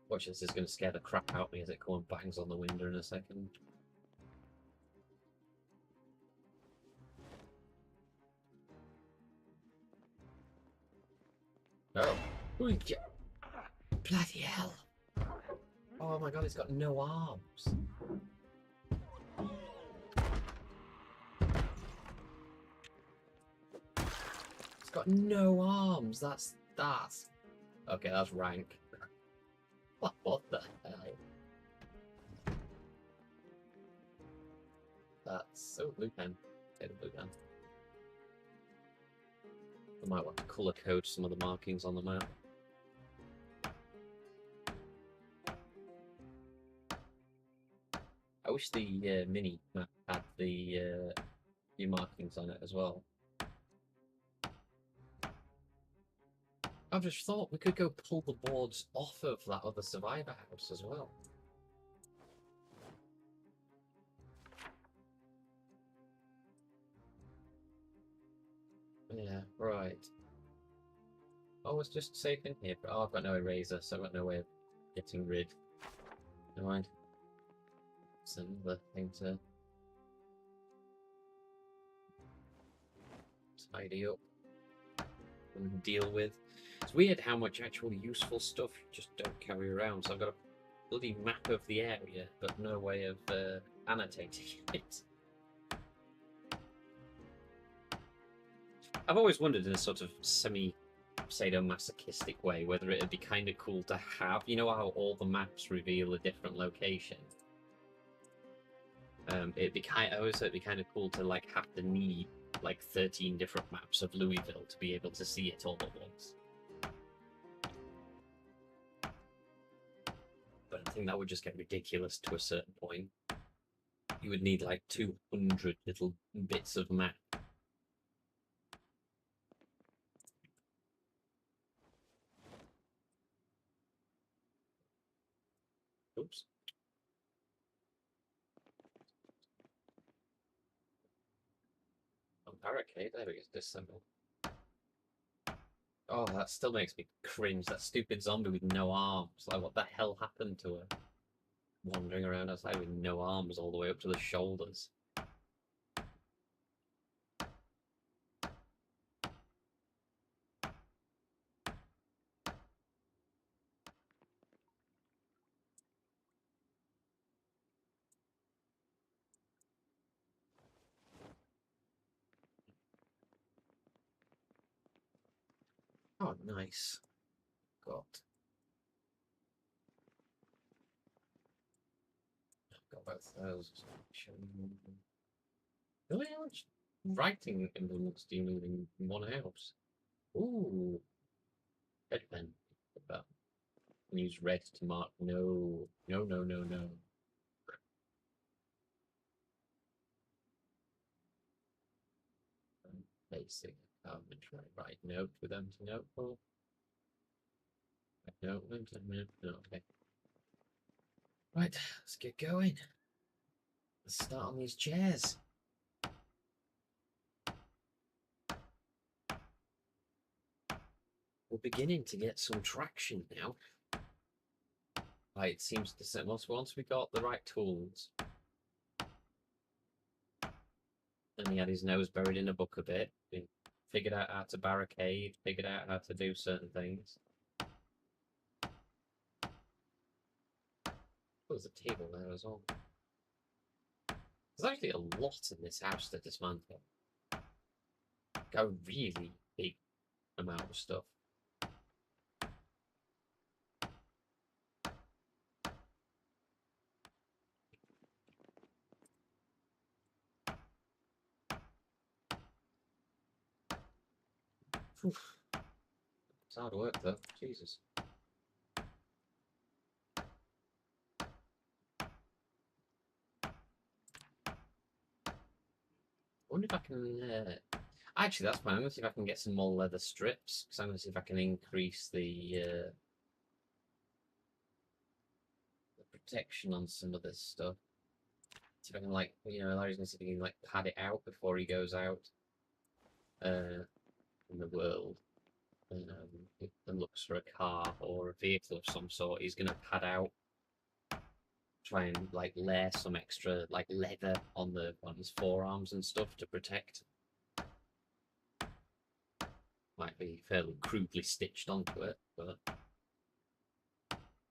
Watch this, is going to scare the crap out of me as it comes and bangs on the window in a second. Oh. Bloody hell. Oh my god, it's got no arms. It's got no arms. That's... Okay, that's rank. What the hell? That's... Oh, blue pen. Take the blue pen. I might want to colour code some of the markings on the map. I wish the mini map had the few markings on it as well. I've just thought we could go pull the boards off of that other survivor house as well. Yeah, right. Oh, it's just safe in here. Oh, I've got no eraser, so I've got no way of getting rid. Never mind. It's another thing to tidy up and deal with. It's weird how much actual useful stuff you just don't carry around. So I've got a bloody map of the area, but no way of annotating it. I've always wondered in a sort of semi-sadomasochistic way whether it'd be kind of cool to have, you know how all the maps reveal a different location? It'd be kind of cool to like have to need like 13 different maps of Louisville to be able to see it all at once. But I think that would just get ridiculous to a certain point. You would need like 200 little bits of map. Oops. Barricade, there we go, disassemble. Oh, that still makes me cringe. That stupid zombie with no arms. Like, what the hell happened to her? Wandering around outside with no arms all the way up to the shoulders. nice. Got both those. Really, how much writing implements do you need in one house? Ooh, red pen. But use red to mark. No, no, no, no, no. Basic carpentry. Right, note with empty notebook. No, no, okay. Right, let's get going. Let's start on these chairs. We're beginning to get some traction now. Right, it seems to say once we got the right tools, and he had his nose buried in a book a bit, he figured out how to barricade, figured out how to do certain things. There's a table there as well. There's actually a lot in this house to dismantle. Like a really big amount of stuff. It's hard work though, Jesus. I wonder if I can. Actually, that's fine. I'm going to see if I can get some more leather strips, because I'm going to see if I can increase the protection on some of this stuff. See if I can, like, Larry's going to see if he can, like, pad it out before he goes out in the world and looks for a car or a vehicle of some sort. He's going to pad out, try and, like, layer some extra, like, leather on his forearms and stuff to protect. Might be fairly crudely stitched onto it, but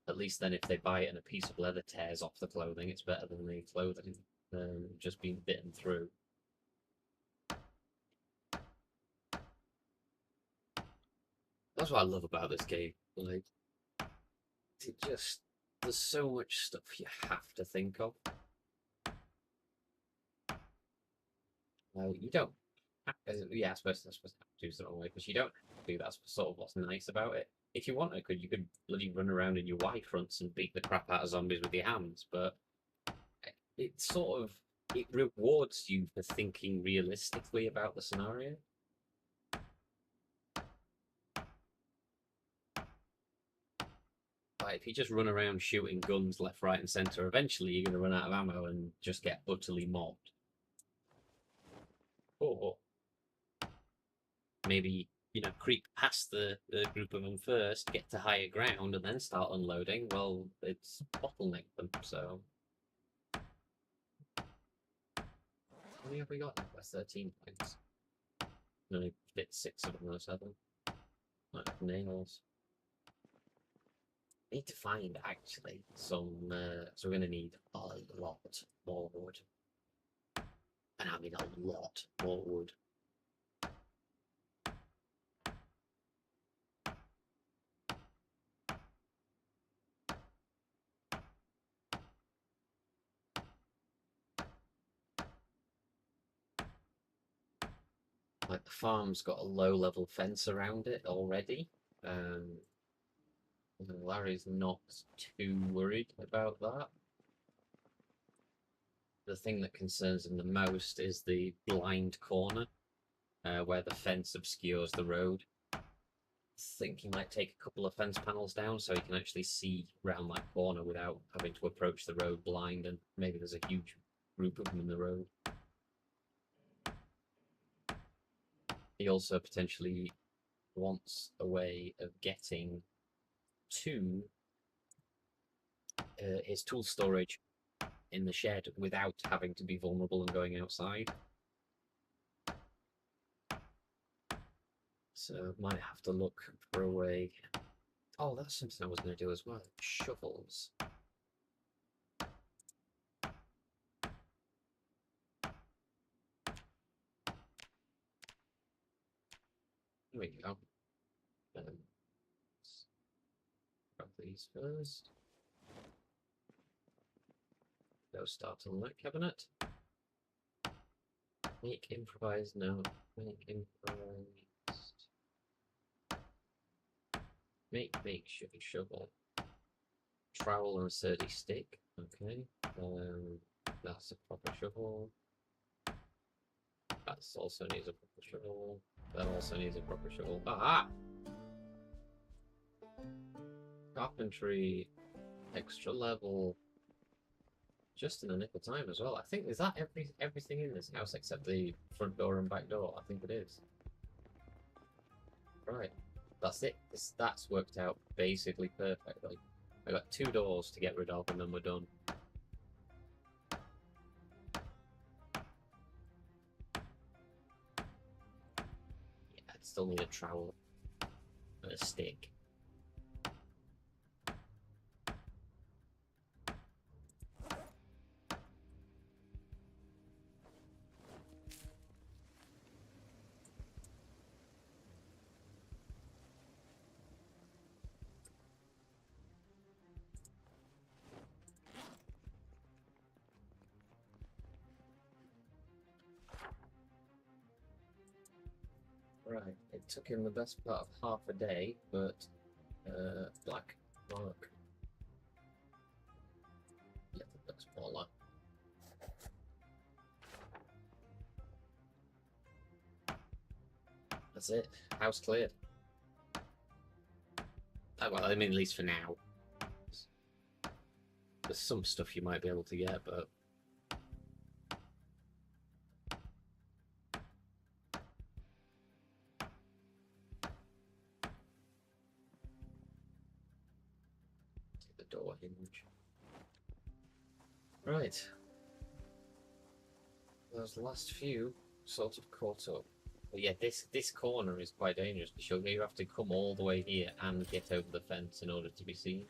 at least then if they buy it and a piece of leather tears off the clothing, it's better than the clothing just being bitten through. That's what I love about this game. Like, there's so much stuff you have to think of. You don't. Yeah, I suppose have to do it the wrong way, because you don't have to do. That's sort of what's nice about it. If you wanted, you could bloody run around in your Y fronts and beat the crap out of zombies with your hands, but it rewards you for thinking realistically about the scenario. Like, if you just run around shooting guns left, right, and centre, eventually you're going to run out of ammo and just get utterly mobbed. Or maybe, creep past the group of them first, get to higher ground, and then start unloading. Well, it's bottleneck them, so. How many have we got? That's 13 points. Only fit 6 of them or 7. Like nails. Need to find actually some. So we're going to need a lot more wood. And I mean a lot more wood. Like, the farm's got a low-level fence around it already. Larry's not too worried about that. The thing that concerns him the most is the blind corner, where the fence obscures the road. I think he might take a couple of fence panels down so he can actually see round that corner without having to approach the road blind, and maybe there's a huge group of them in the road. He also potentially wants a way of getting to his tool storage in the shed without having to be vulnerable and going outside. So might have to look for a way. Oh, that's something I was going to do as well. Shovels. There we go. these first. Go start on that cabinet. Make improvised, no. Make improvised. Make makeshift shovel. Trowel and a sturdy stick. Okay. That's a proper shovel. That also needs a proper shovel. That also needs a proper shovel. Ah! Carpentry. Extra level. Just in the nick of time as well. I think, is that everything in this house except the front door and back door? I think it is. Right. That's it. That's worked out basically perfectly. I got 2 doors to get rid of and then we're done. Yeah, I'd still need a trowel and a stick. Right, it took him the best part of half a day, but black mark. Yeah, that's baller. That's it. House cleared. Well, I mean, at least for now. There's some stuff you might be able to get, but the door hinge. Right. Those last few sort of caught up. But yeah, this corner is quite dangerous because you have to come all the way here and get over the fence in order to be seen.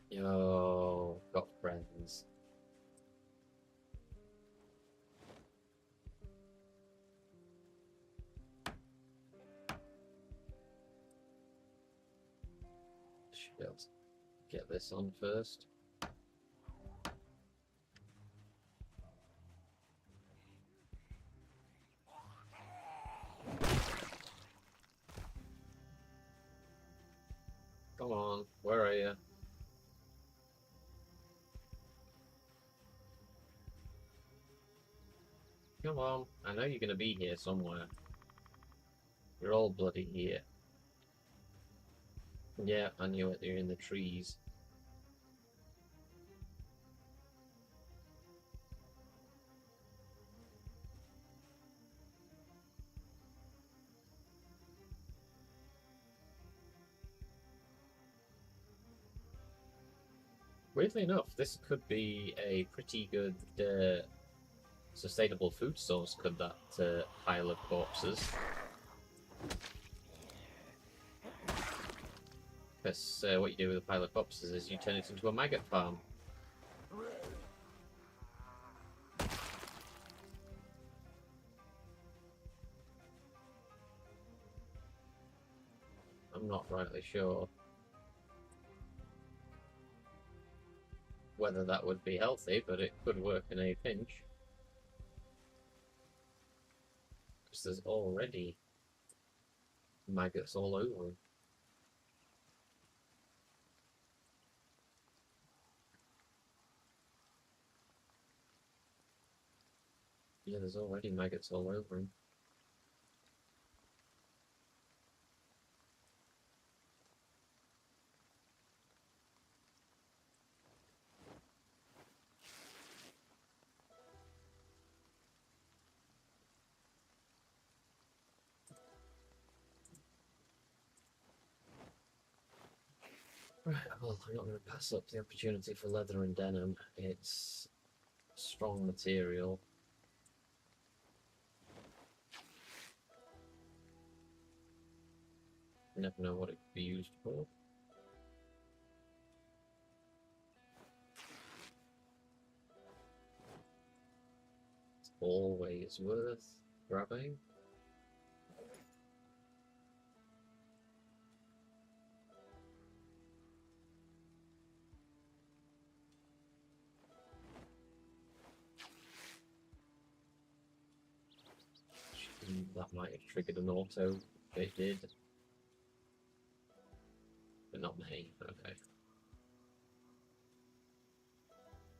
Yo, got friends. Should be able to get this on first. Come on, where are you? Come on, I know you're gonna be here somewhere. You're all bloody here. Yeah, I knew it, you're in the trees. Weirdly enough, this could be a pretty good sustainable food source, could that pile of corpses. Because what you do with a pile of corpses is you turn it into a maggot farm. I'm not rightly sure whether that would be healthy, but it could work in a pinch. Because there's already maggots all over him. Yeah, there's already maggots all over him. Right, well, I'm not going to pass up the opportunity for leather and denim. It's strong material. You never know what it could be used for. It's always worth grabbing. that might have triggered an auto. It did. But not many. Okay.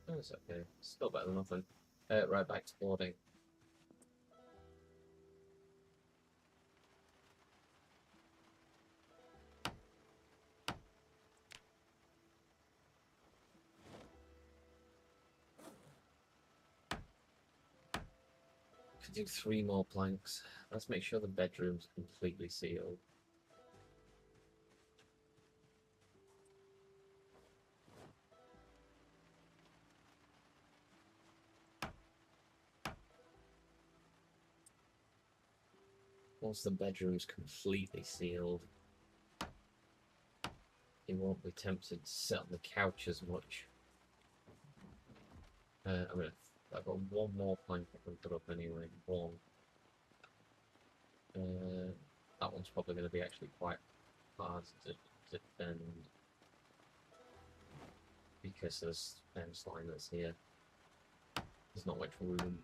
That's okay. Still better than nothing. Right, back to boarding. Could do 3 more planks. Let's make sure the bedroom's completely sealed. Once the bedroom's completely sealed, he won't be tempted to sit on the couch as much. I've got 1 more plank I can put up anyway. 1. That one's probably going to be actually quite hard to defend because there's fence line that's here. There's not much room.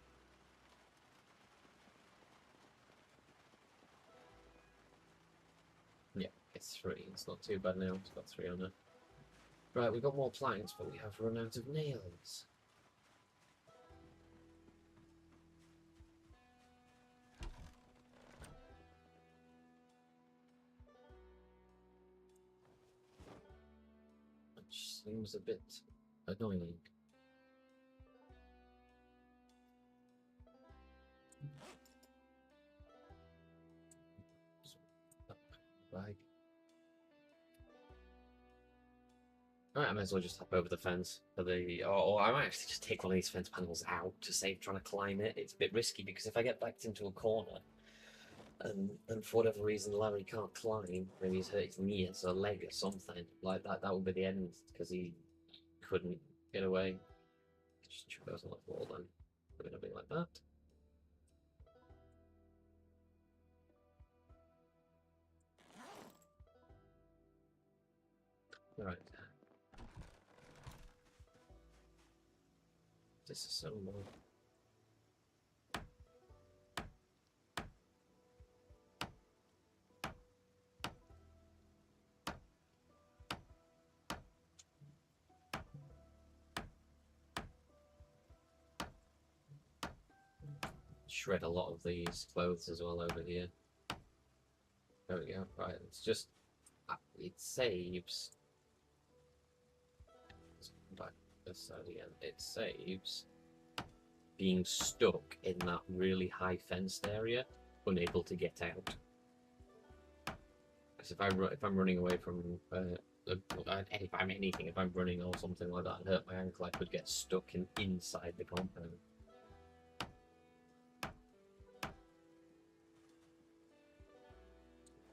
Yeah, it's 3. It's not too bad now. It's got 3 on it. Right, we've got more planks, but we have run out of nails. Which seems a bit annoying. Bag. Alright, I might as well just hop over the fence for the. Or I might actually just take one of these fence panels out to save trying to climb it. It's a bit risky because if I get backed into a corner and for whatever reason Larry can't climb, maybe he's hurt his knee or a leg or something like that, that would be the end because he couldn't get away. Just chuck those on the floor then. We're gonna be like that. Alright. This is so more. Shred a lot of these clothes as well over here. There we go. Right, it's just it saves. Let's come back this side again. It saves being stuck in that really high fenced area, unable to get out. Because if I'm running away from if I'm anything, if I'm running or something like that and hurt my ankle, I could get stuck inside the compound.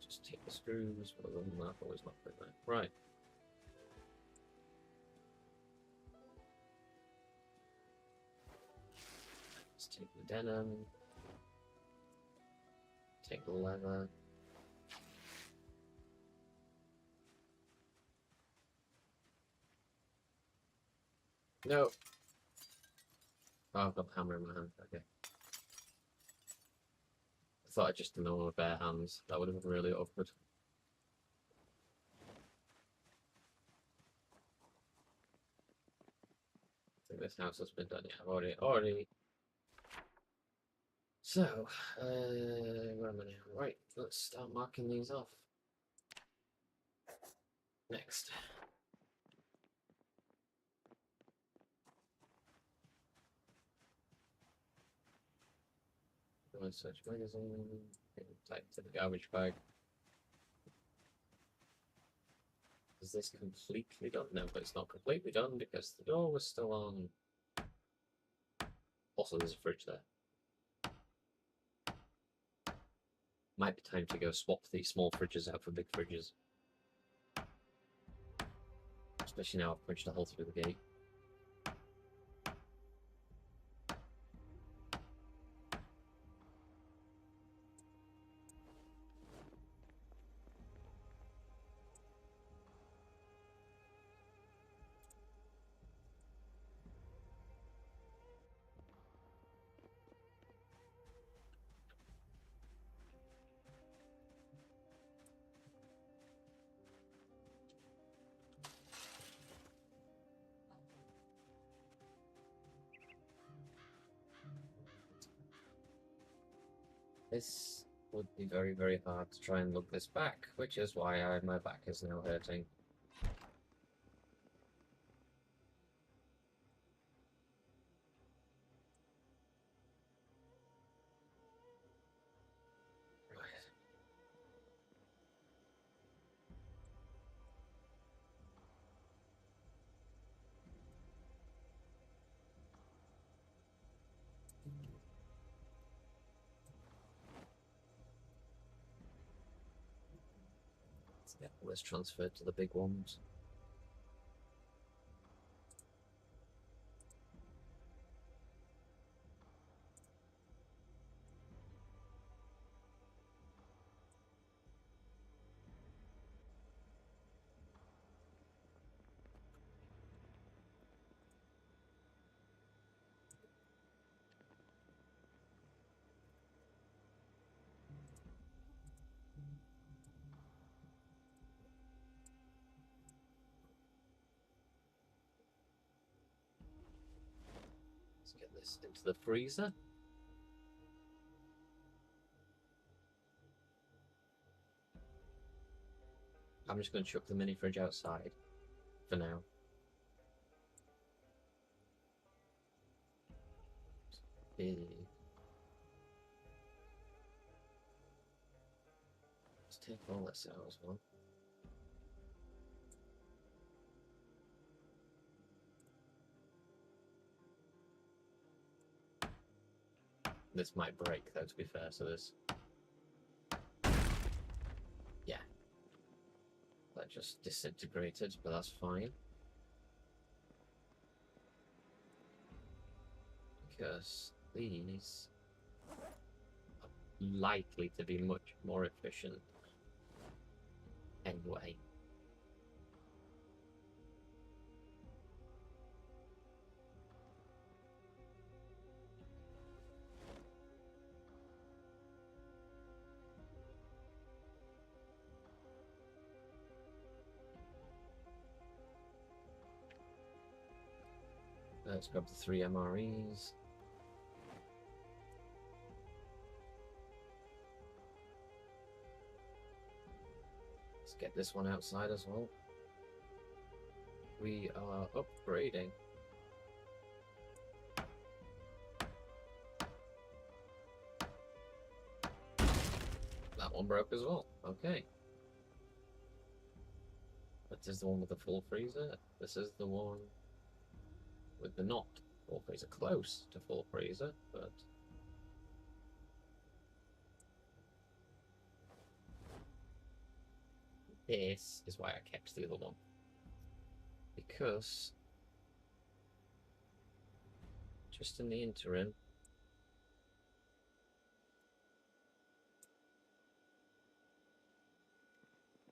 Just take the screws, but other than that, always not put that. Right. Let's take the denim. Take the leather. No. Oh, I've got the hammer in my hand. Okay. I thought I'd just done it with bare hands. That would have been really awkward. I think this house has been done. Yeah, I've already. So, where am I now? Right, let's start marking these off. Next. Search magazine. Type to the garbage bag. Is this completely done? No, but it's not completely done because the door was still on. Also, there's a fridge there. Might be time to go swap these small fridges out for big fridges. Especially now I've punched a hole through the gate. This would be very, very hard to try and look this back, which is why my back is now hurting. Yeah, let's transfer to the big ones. Let's get this into the freezer. I'm just going to chuck the mini fridge outside for now. Big. Let's take all this out as well. This might break though, to be fair, so this... Yeah. That just disintegrated, but that's fine. Because these are likely to be much more efficient anyway. Let's grab the 3 MREs. Let's get this one outside as well. We are upgrading. That one broke as well. Okay. That is the one with the full freezer. This is the one with the not full freezer. Close to full freezer, but... This is why I kept the other one. Because... just in the interim...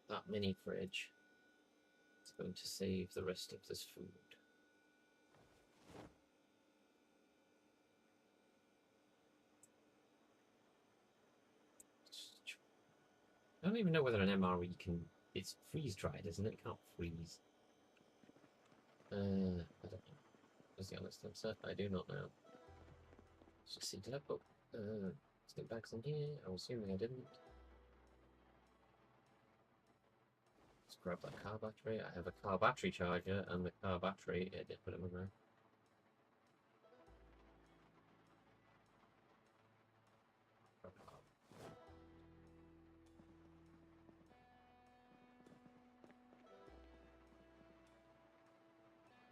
that mini fridge is going to save the rest of this food. I don't even know whether an MRE can... It's freeze-dried, isn't it? It can't freeze. I don't know. That's the honest answer. I do not know. Let's just see, did I put stick bags in here? I'm assuming I didn't. Let's grab that car battery. I have a car battery charger and the car battery. I did put them in there.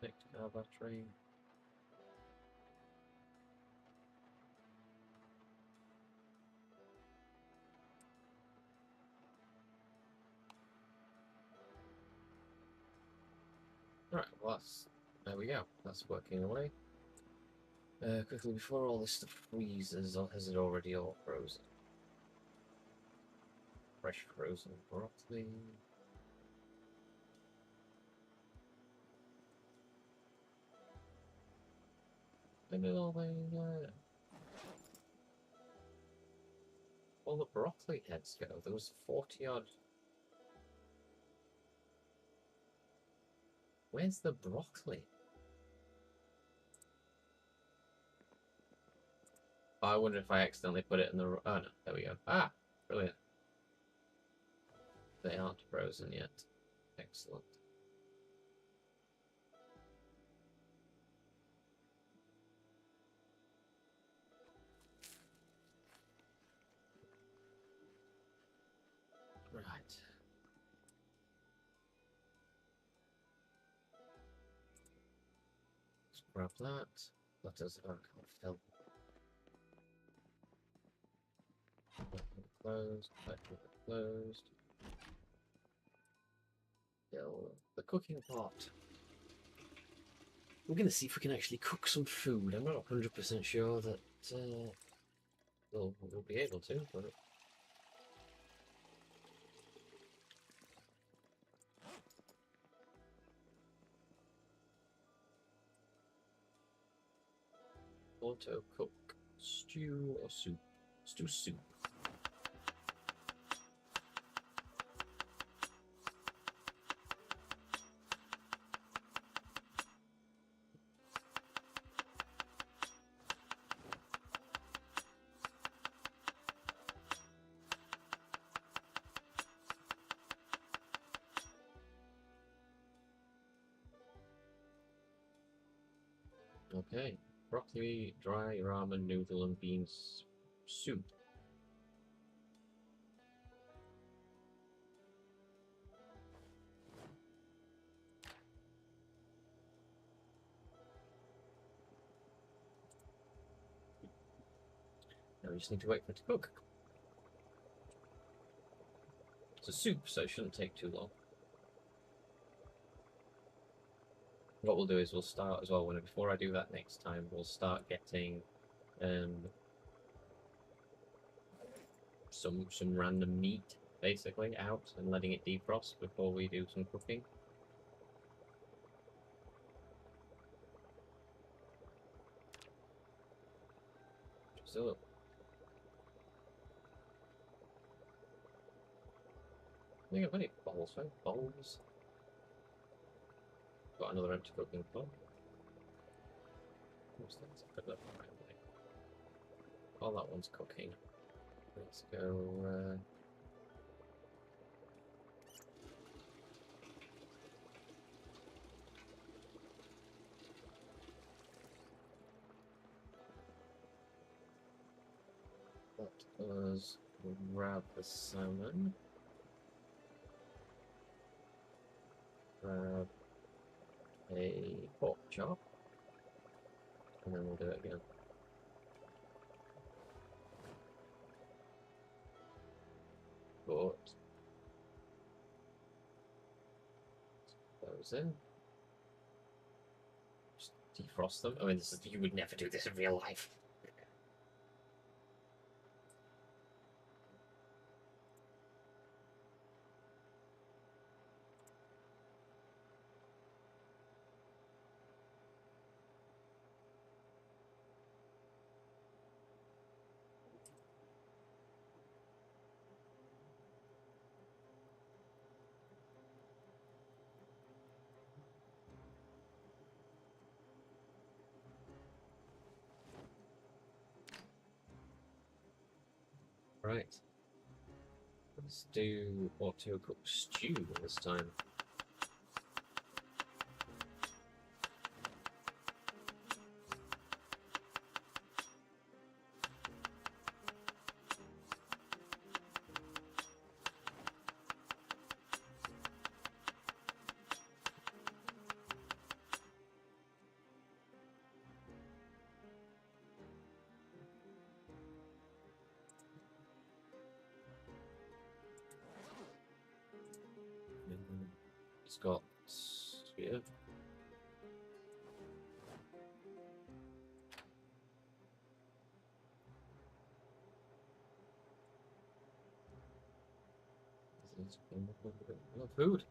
Next car battery. Right, well there we go. That's working away. Quickly, before all this stuff freezes, or has it already all frozen? Fresh frozen broccoli. When did all the broccoli heads go? There was 40 odd. Where's the broccoli? I wonder if I accidentally put it in the... Oh, no. There we go. Ah! Brilliant. They aren't frozen yet. Excellent. Right. Let's grab that. Let us... Oh, I can't fill. Closed. Closed. Fill the cooking pot. We're going to see if we can actually cook some food. I'm not 100% sure that we'll be able to, but... Auto cook stew or soup? Soup. Okay. Broccoli, dry ramen, noodle, and beans soup. Now we just need to wait for it to cook. It's a soup, so it shouldn't take too long. What we'll do is we'll start as well, before I do that next time, we'll start getting some random meat basically out and letting it defrost before we do some cooking. So I think I've any bowls, right? Bowls. Got another empty cooking pot. Oh, that one's cooking. Let's go. Let us grab the salmon. Grab a pork chop. And then we'll do it again. Put those in. Just defrost them. I mean, you would never do this in real life. Right. Let's do auto cook stew this time. It's got yeah. No food.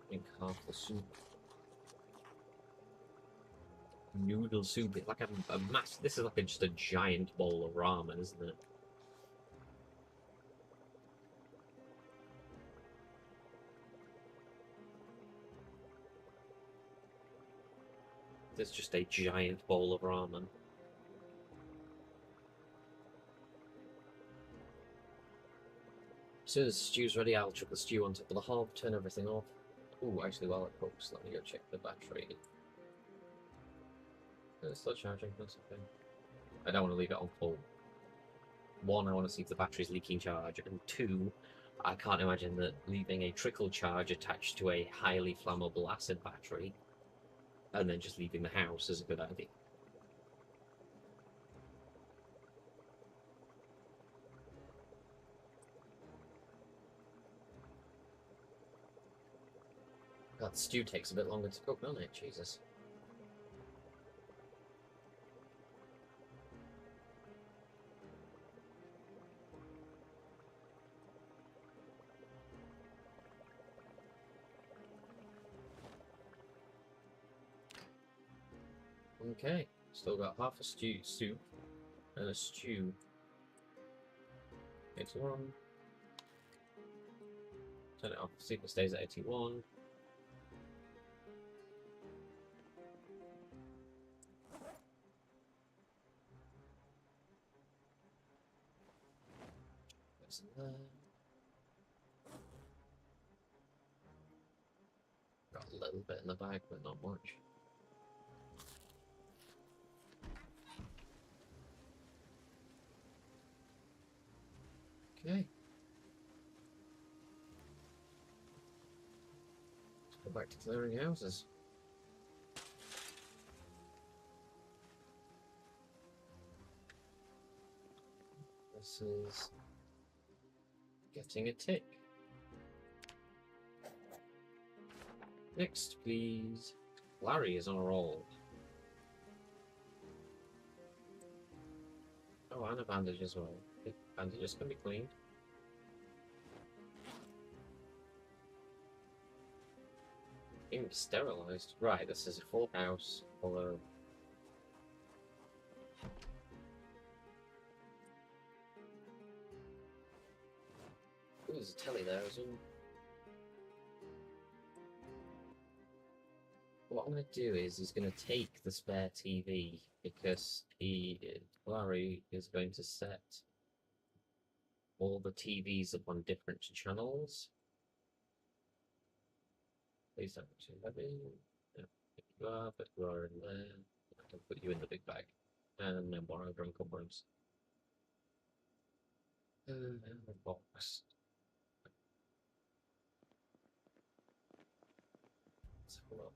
I think half the soup. noodle soup. It's like a mass. This is like just a giant bowl of ramen, isn't it? It's just a giant bowl of ramen. As soon as the stew's ready, I'll chuck the stew on top of the hob, turn everything off. Oh, actually, while it cooks, let me go check the battery. It's still charging, that's okay. I don't want to leave it on full. One, I want to see if the battery's leaking charge, and two, I can't imagine that leaving a trickle charge attached to a highly flammable acid battery and then just leaving the house is a good idea. That stew takes a bit longer to cook, doesn't it? Jesus. Okay, still got half a soup and a stew. It's on. Turn it off, see if it stays at 81. What's in there? Got a little bit in the bag, but not much. Okay. Let's go back to clearing houses. This is getting a tick. Next, please. Larry is on a roll. Oh, and a bandage as well. The bandages can be cleaned. Even sterilized. Right, this is a full house, although. Ooh, there's a telly there as well. What I'm going to do is he's going to take the spare TV because Larry is going to set all the TVs up on different channels. Please don't be too heavy. Yeah, you are, but you are in there. I can put you in the big bag. And then borrow drum cupboards. And a box. Let's have a look.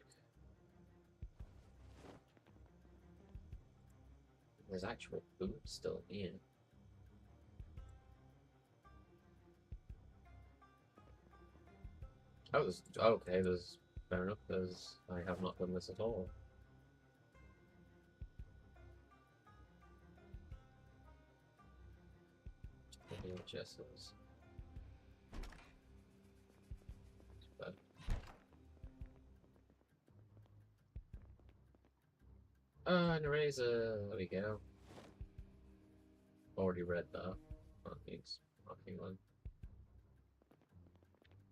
There's actual food still here. Oh, there's, okay, there's, fair enough, there's, I have not done this at all. VHSs. An eraser, there we go. Already read that. That needs marking one.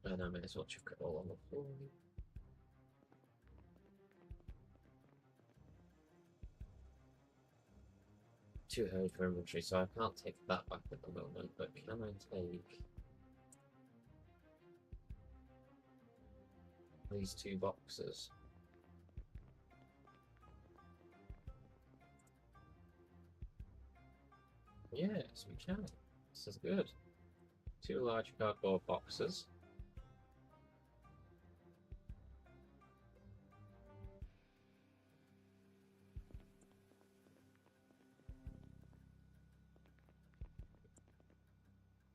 And I may as well chuck it all on the floor. Too heavy for inventory, so I can't take that back at the moment, but can I take these two boxes? Yes, we can. This is good. Two large cardboard boxes.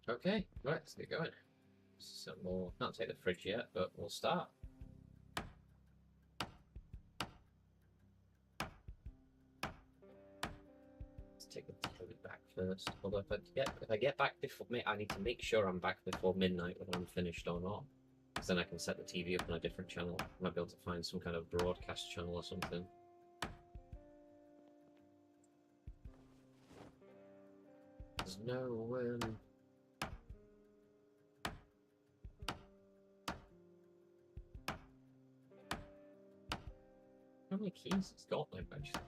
Okay, right, let's get going. Some more. Can't take the fridge yet, but we'll start. Let's take the TV back first. Although if I get back before I need to make sure I'm back before midnight whether I'm finished or not. Because then I can set the TV up on a different channel. I might be able to find some kind of broadcast channel or something. There's no how many keys has got like actually?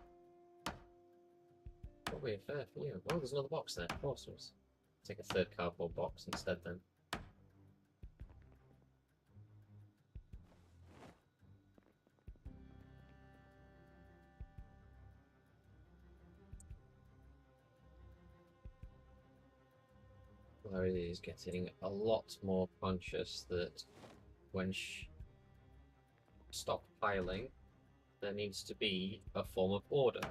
Probably a fair few. Oh, there's another box there. Of course there is. Take a third cardboard box instead then. Larry is getting a lot more conscious that when stockpiling, there needs to be a form of order.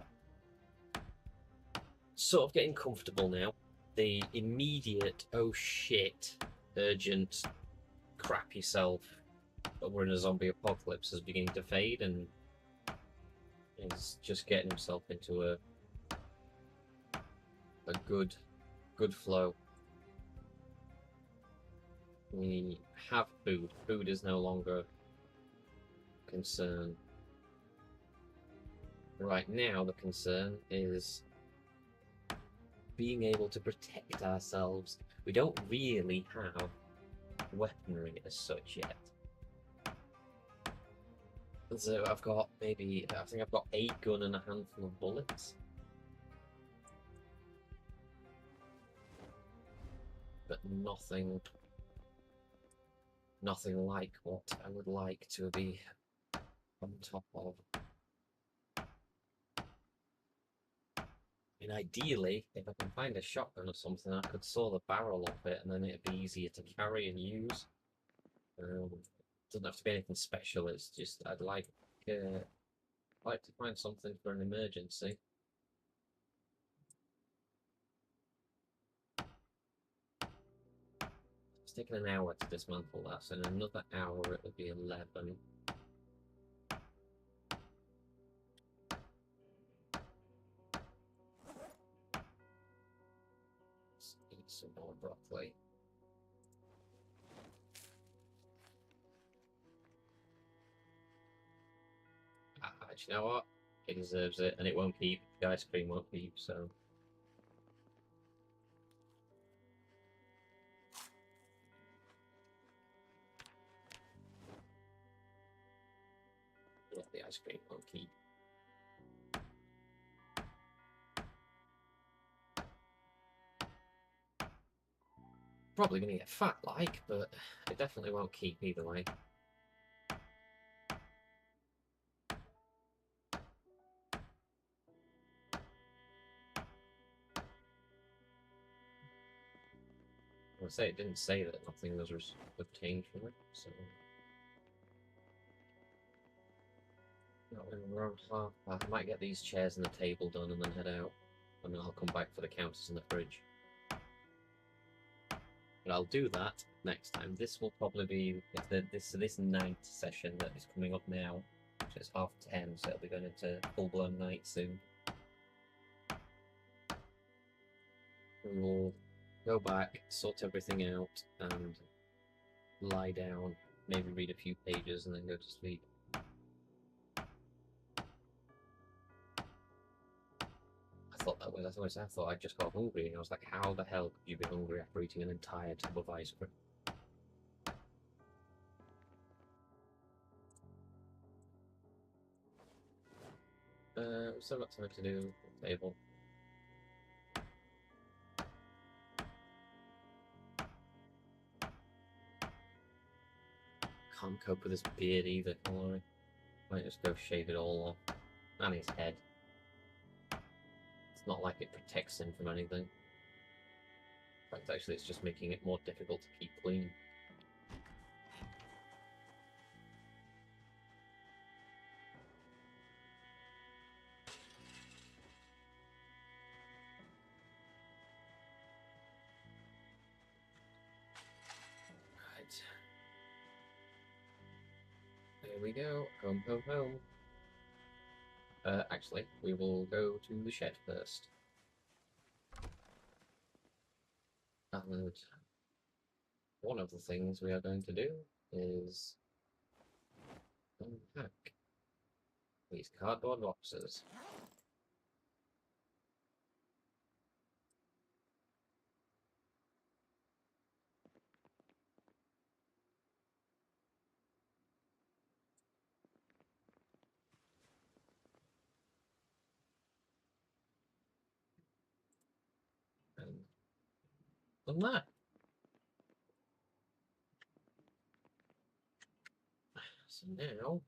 Sort of getting comfortable now. The immediate, oh shit, urgent, crap yourself, but we're in a zombie apocalypse is beginning to fade, and he's just getting himself into a good flow. We have food. Food is no longer a concern. Right now, the concern is being able to protect ourselves. We don't really have weaponry as such yet. So I've got maybe, I think I've got 8 gun and a handful of bullets. But nothing like what I would like to be on top of. And ideally, if I can find a shotgun or something, I could saw the barrel off it, and then it'd be easier to carry and use. Doesn't have to be anything special. It's just I'd like to find something for an emergency. It's taken an hour to dismantle that, so in another hour it would be 11. Let's eat some more broccoli. You know what? It deserves it, and it won't keep. The ice cream won't keep, so. Yeah, the ice cream won't keep. Probably gonna get fat, like, but it definitely won't keep either way. I say it didn't say that nothing was obtained from it, so. We're on half. I might get these chairs and the table done and then head out, and then I'll come back for the counters and the fridge. But I'll do that next time. This will probably be this ninth session that is coming up now, which is 10:30, so it'll be going into full-blown night soon. We will go back, sort everything out, and lie down, maybe read a few pages, and then go to sleep. I thought I just got hungry, and I was like, how the hell could you be hungry after eating an entire tub of ice cream? We've still got something to do at the table. Can't cope with his beard either, can I? Might just go shave it all off. And his head. It's not like it protects him from anything. In fact, actually, it's just making it more difficult to keep clean. Right. There we go. Home, home, home. Actually, we will go to the shed first. And one of the things we are going to do is unpack these cardboard boxes. than that. So now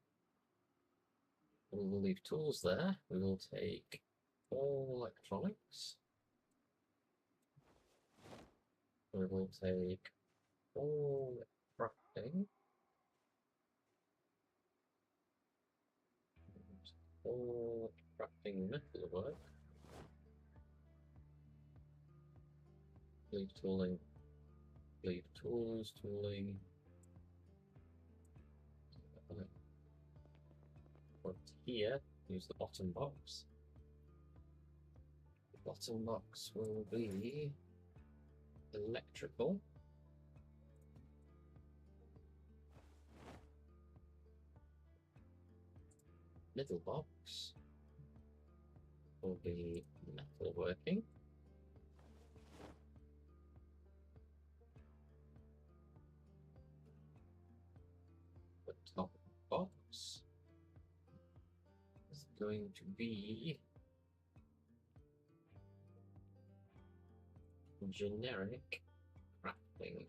we will leave tools there. We will take all electronics. We will take all crafting. All crafting metalwork. Leave tooling. Leave tools, tooling. Put here, use the bottom box. The bottom box will be electrical. Middle box will be metalworking. The top box is going to be generic crafting.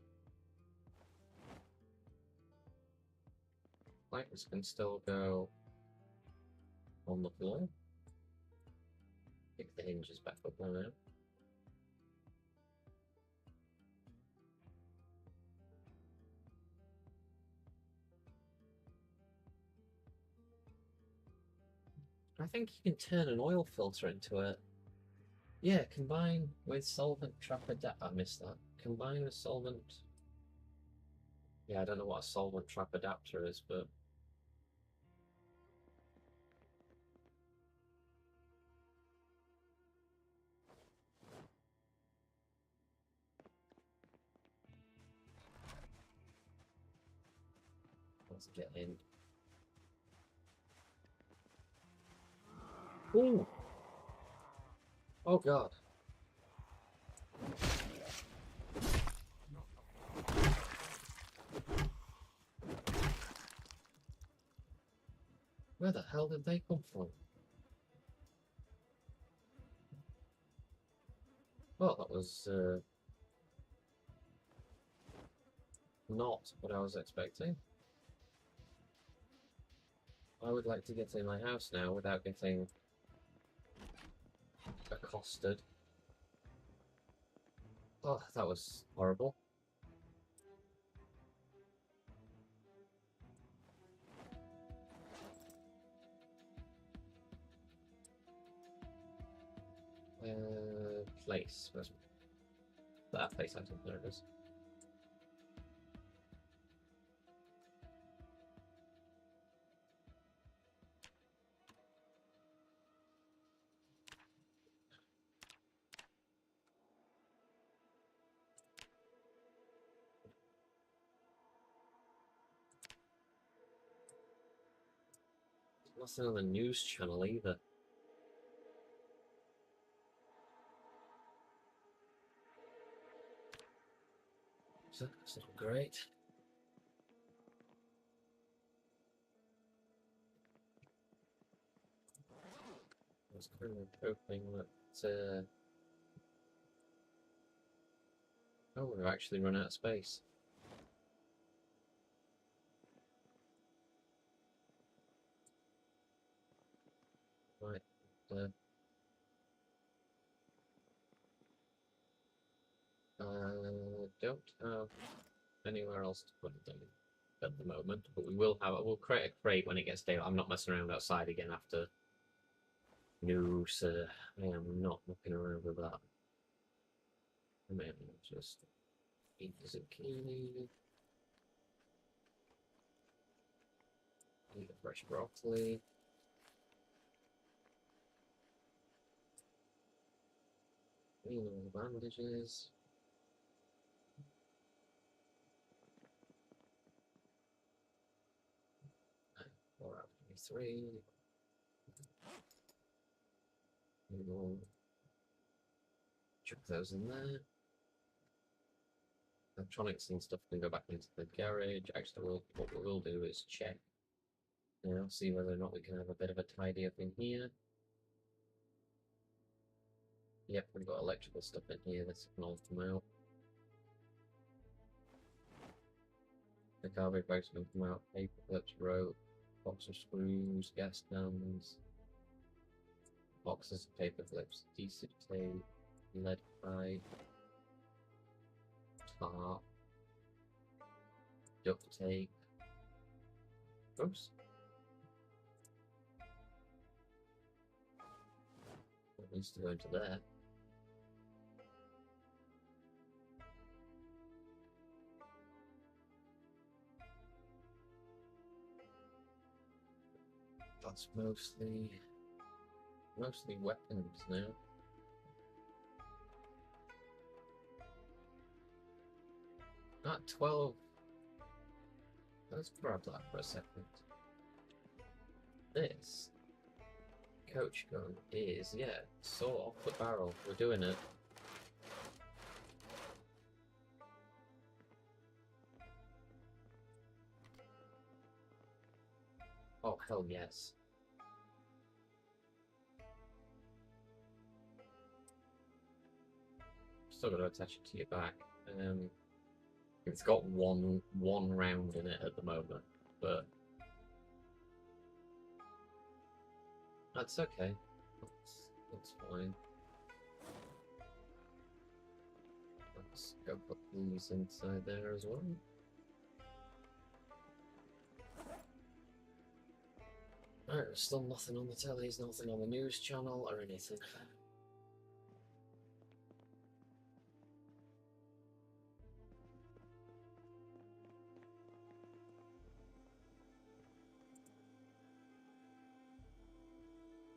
Lights can still go on the floor. Pick the hinges back up now. I think you can turn an oil filter into it. Yeah, combine with solvent trap adapter. I missed that. Combine with solvent. Yeah, I don't know what a solvent trap adapter is, but let's get in. Ooh! Oh god. Where the hell did they come from? Well, that was not what I was expecting. I would like to get in my house now without getting accosted. Oh, that was horrible. Place. Where's that place item? There it is. Nothing on the news channel either. So that's not great. I was kind of hoping that. Oh, we've actually run out of space. Right. Don't have anywhere else to put them at the moment, but we'll create a crate when it gets daylight. I'm not messing around outside again after. No, sir. I am not mucking around with that. I may just eat the zucchini. Eat the fresh broccoli. Clean all the bandages. Pour out 23. We will chuck those in there. Electronics and stuff can go back into the garage. Actually, what we will do is check now, see whether or not we can have a bit of a tidy up in here. Yep, we've got electrical stuff in here. This can all come out. The garbage bags can come out, paper clips, rope, box of screws, gas cans, boxes of paper clips, adhesive tape, lead pipe, tarp, duct tape. Oops. That needs to go into there. That's mostly weapons now. At 12. Let's grab that for a second. This coach gun is, yeah, sort off the barrel. We're doing it. Oh, hell yes. Still got to attach it to your back. It's got one round in it at the moment, but that's okay. That's fine. Let's go put these inside there as well. Alright, there's still nothing on the tellies, nothing on the news channel or anything.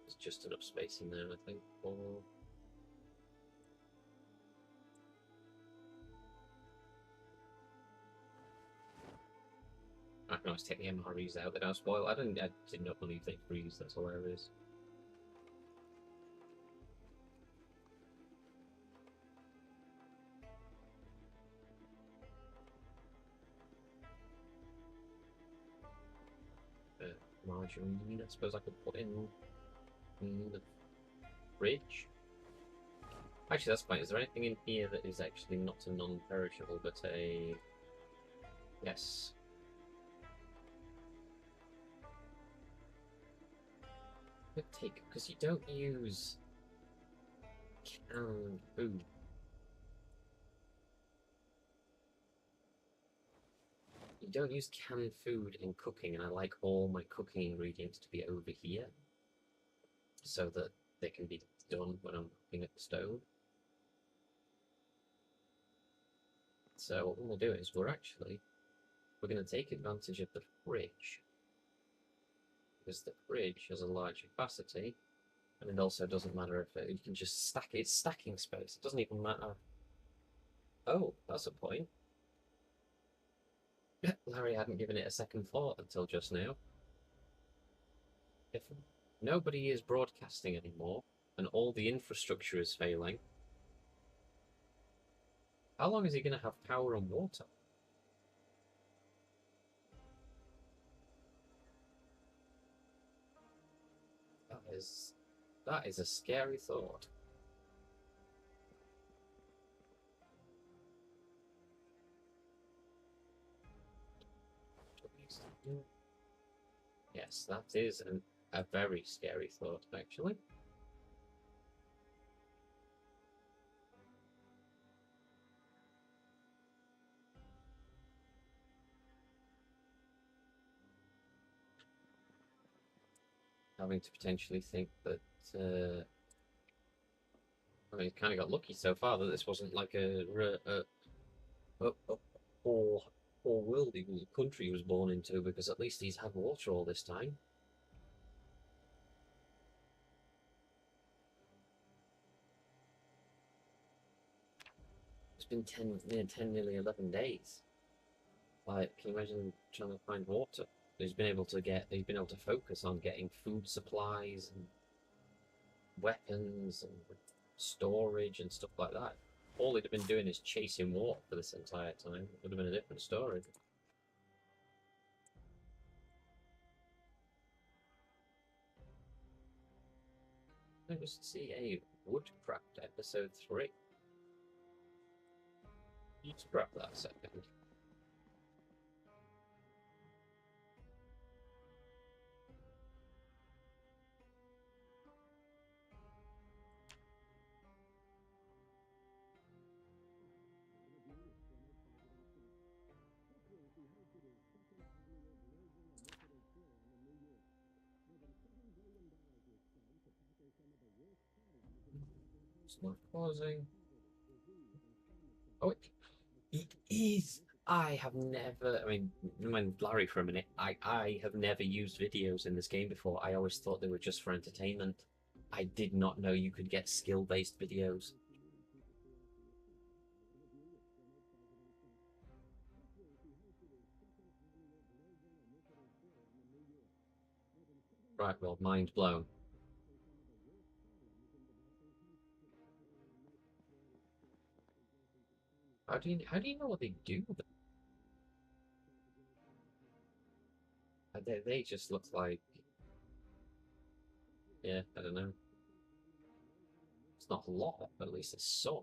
There's just enough space in there, I think, for... I can always take the MREs out, they don't spoil. I did not believe they freeze, that's hilarious. Margarine, I suppose I could put in the fridge. Actually, that's fine. Is there anything in here that is actually not a non-perishable, but a... Yes. Good take, because you don't use canned food. You don't use canned food in cooking, and I like all my cooking ingredients to be over here, so that they can be done when I'm cooking at the stove. So what we'll do is we're going to take advantage of the fridge, because the fridge has a large capacity, and it also doesn't matter if you can just stack it. It's stacking space. It doesn't even matter. Oh, that's a point. Larry hadn't given it a second thought until just now. If nobody is broadcasting anymore, and all the infrastructure is failing, how long is he going to have power and water? That is a scary thought. Yes, that is a very scary thought, actually. Having to potentially think that, I mean, kind of got lucky so far that this wasn't like a poor world country he was born into, because at least he's had water all this time. It's been 10, nearly 11 days. Like, can you imagine trying to find water? He's been able to focus on getting food supplies and weapons and storage and stuff like that. All he'd have been doing is chasing water for this entire time. It would have been a different story. Let us see a Woodcraft episode 3. Let's grab that a second. It's not pausing. Oh, it is. I have never. I mean, when Larry for a minute, I have never used videos in this game before. I always thought they were just for entertainment. I did not know you could get skill-based videos. Right, well, mind blown. How do you know what they do? They just look like, yeah, I don't know. It's not a lot, but at least it's some.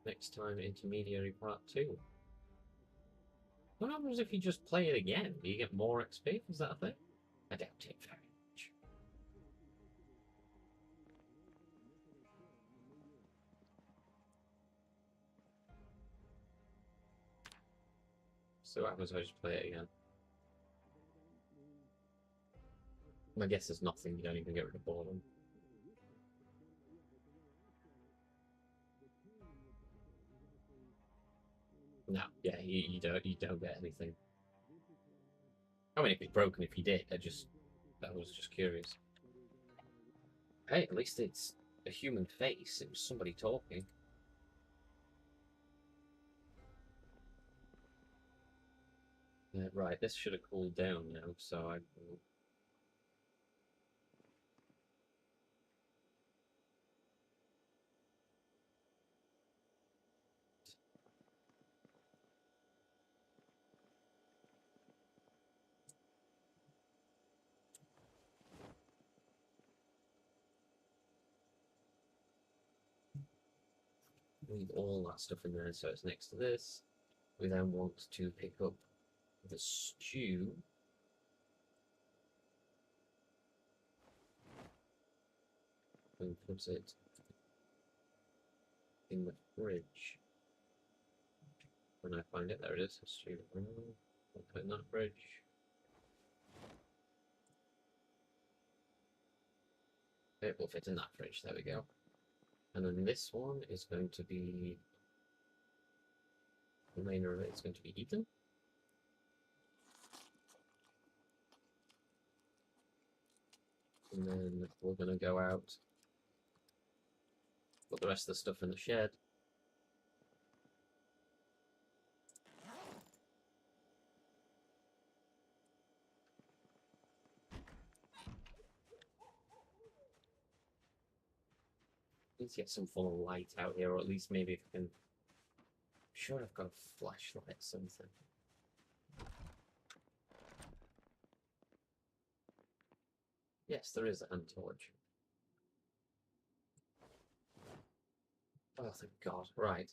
Next time, intermediary part 2. What happens if you just play it again? Do you get more XP? Is that a thing? I doubt it very much. So what happens if I just play it again? I guess there's nothing, you don't even get rid of boredom. No, yeah, you don't get anything. I mean, if it's broken, if you did, that was just curious. Hey, at least it's a human face. It was somebody talking. Right, this should have cooled down now, so I will. Leave all that stuff in there so it's next to this. We then want to pick up the stew. And put it in the fridge. When I find it, there it is. Stew. I'll put it in that fridge. It will fit in that fridge. There we go. And then this one is going to be. The remainder of it is going to be eaten. And then we're going to go out, put the rest of the stuff in the shed. Let's get some form of light out here, or at least maybe if I can. I'm sure I've got a flashlight, something. Yes, there is a hand torch. Oh, thank God. Right.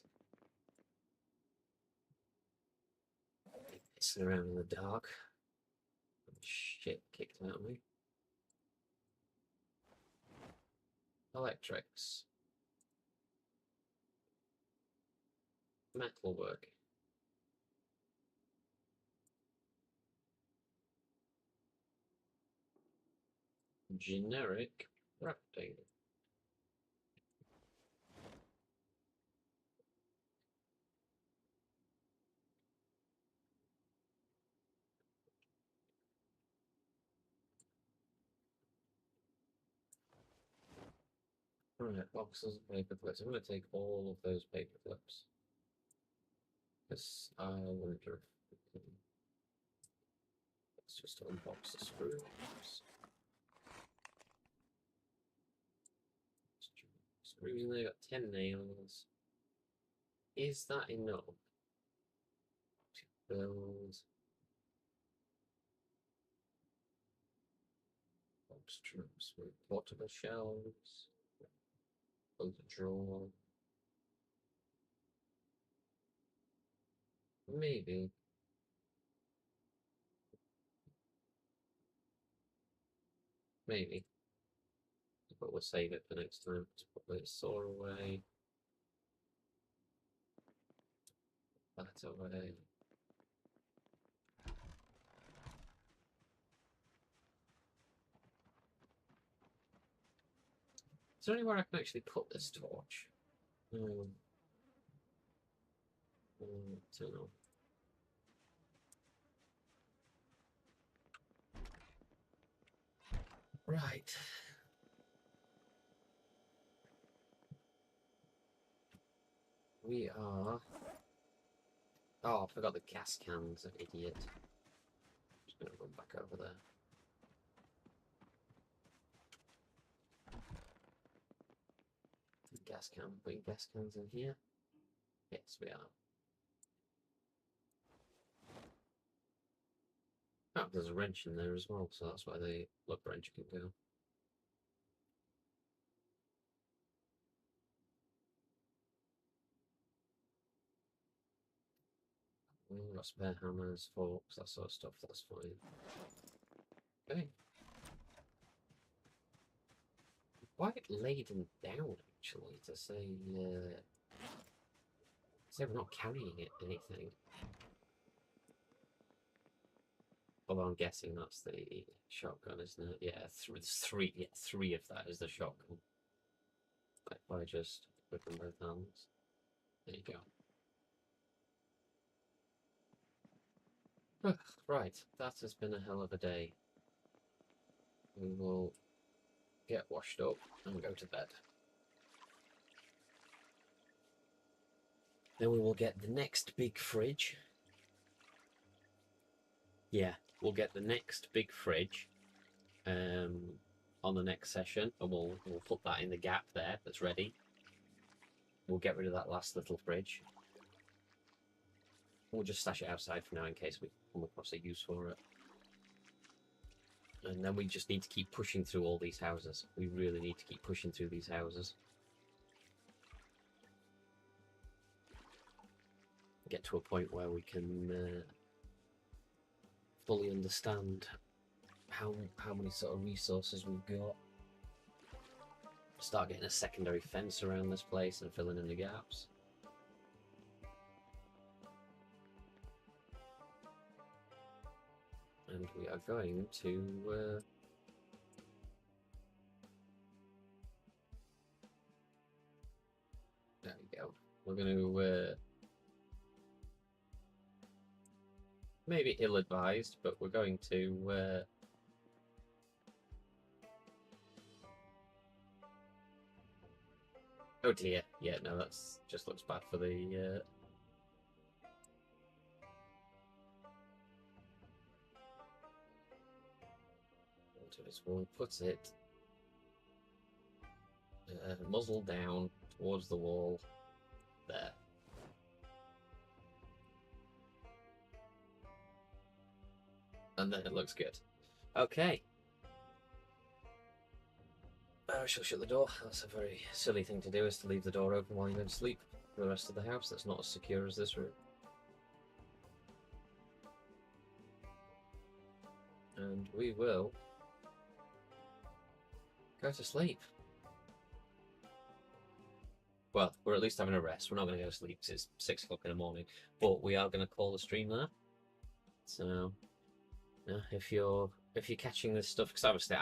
Pissing around in the dark. Shit kicked out of me. Electrics. Metalwork. Generic crafting. Right, boxes of paper clips. I'm going to take all of those paper clips. Because I wonder if we can. Let's just unbox the screws. Screws in there, got 10 nails. Is that enough to build box troops with portable shelves? Build a drawer. Maybe. Maybe. But we'll save it for next time. Let's put this saw away. That away. there anywhere I can actually put this torch? I don't know. Right. We are... Oh, I forgot the gas cans, an idiot. Just gonna run back over there. Gas can, putting gas cans in here. Yes, we are. Oh, there's a wrench in there as well, so that's why the lug wrench can go. We've got spare hammers, forks, that sort of stuff, that's fine. Okay. Quite laden down, actually, to say we're not carrying anything. Although I'm guessing that's the shotgun, isn't it? Yeah, three of that is the shotgun. Like, by just whipping both hands. There you go. Right, that has been a hell of a day. We will get washed up and go to bed. Then we will get the next big fridge. Yeah, we'll get the next big fridge on the next session, and we'll put that in the gap there that's ready. We'll get rid of that last little fridge. We'll just stash it outside for now in case we come across a use for it. And then we just need to keep pushing through all these houses. We really need to keep pushing through these houses. Get to a point where we can fully understand how many sort of resources we've got. Start getting a secondary fence around this place and filling in the gaps. And we are going to there we go. We're going to maybe ill-advised, but we're going to oh dear, yeah, no, that's just looks bad for the we'll put it muzzle down towards the wall there. And then it looks good. Okay. I shall shut the door. That's a very silly thing to do, is to leave the door open while you go to sleep. For the rest of the house, that's not as secure as this room. And we will go to sleep. Well, we're at least having a rest. We're not going to go to sleep because it's 6 o'clock in the morning. But we are going to call the stream there. So, if you're catching this stuff, because obviously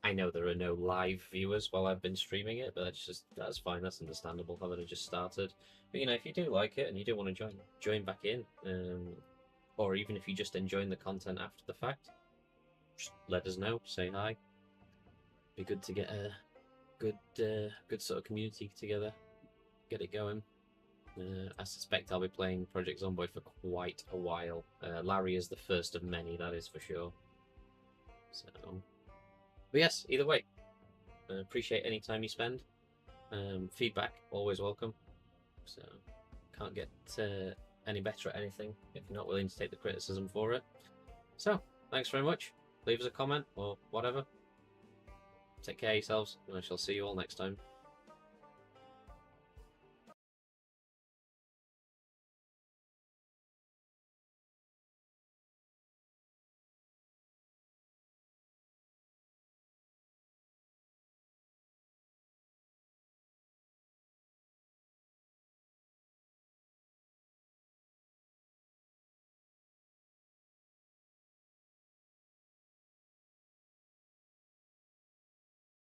I know there are no live viewers while I've been streaming it, but that's fine. That's understandable. I've only just started. But if you do like it and you do want to join back in, or even if you're just enjoying the content after the fact, just let us know. Say hi. Be good to get a good sort of community together. Get it going. I suspect I'll be playing Project Zomboid for quite a while. Larry is the first of many, that is for sure. So, but yes, either way, appreciate any time you spend. Feedback always welcome. So can't get any better at anything if you're not willing to take the criticism for it. So thanks very much. Leave us a comment or whatever. Take care of yourselves, and I shall see you all next time.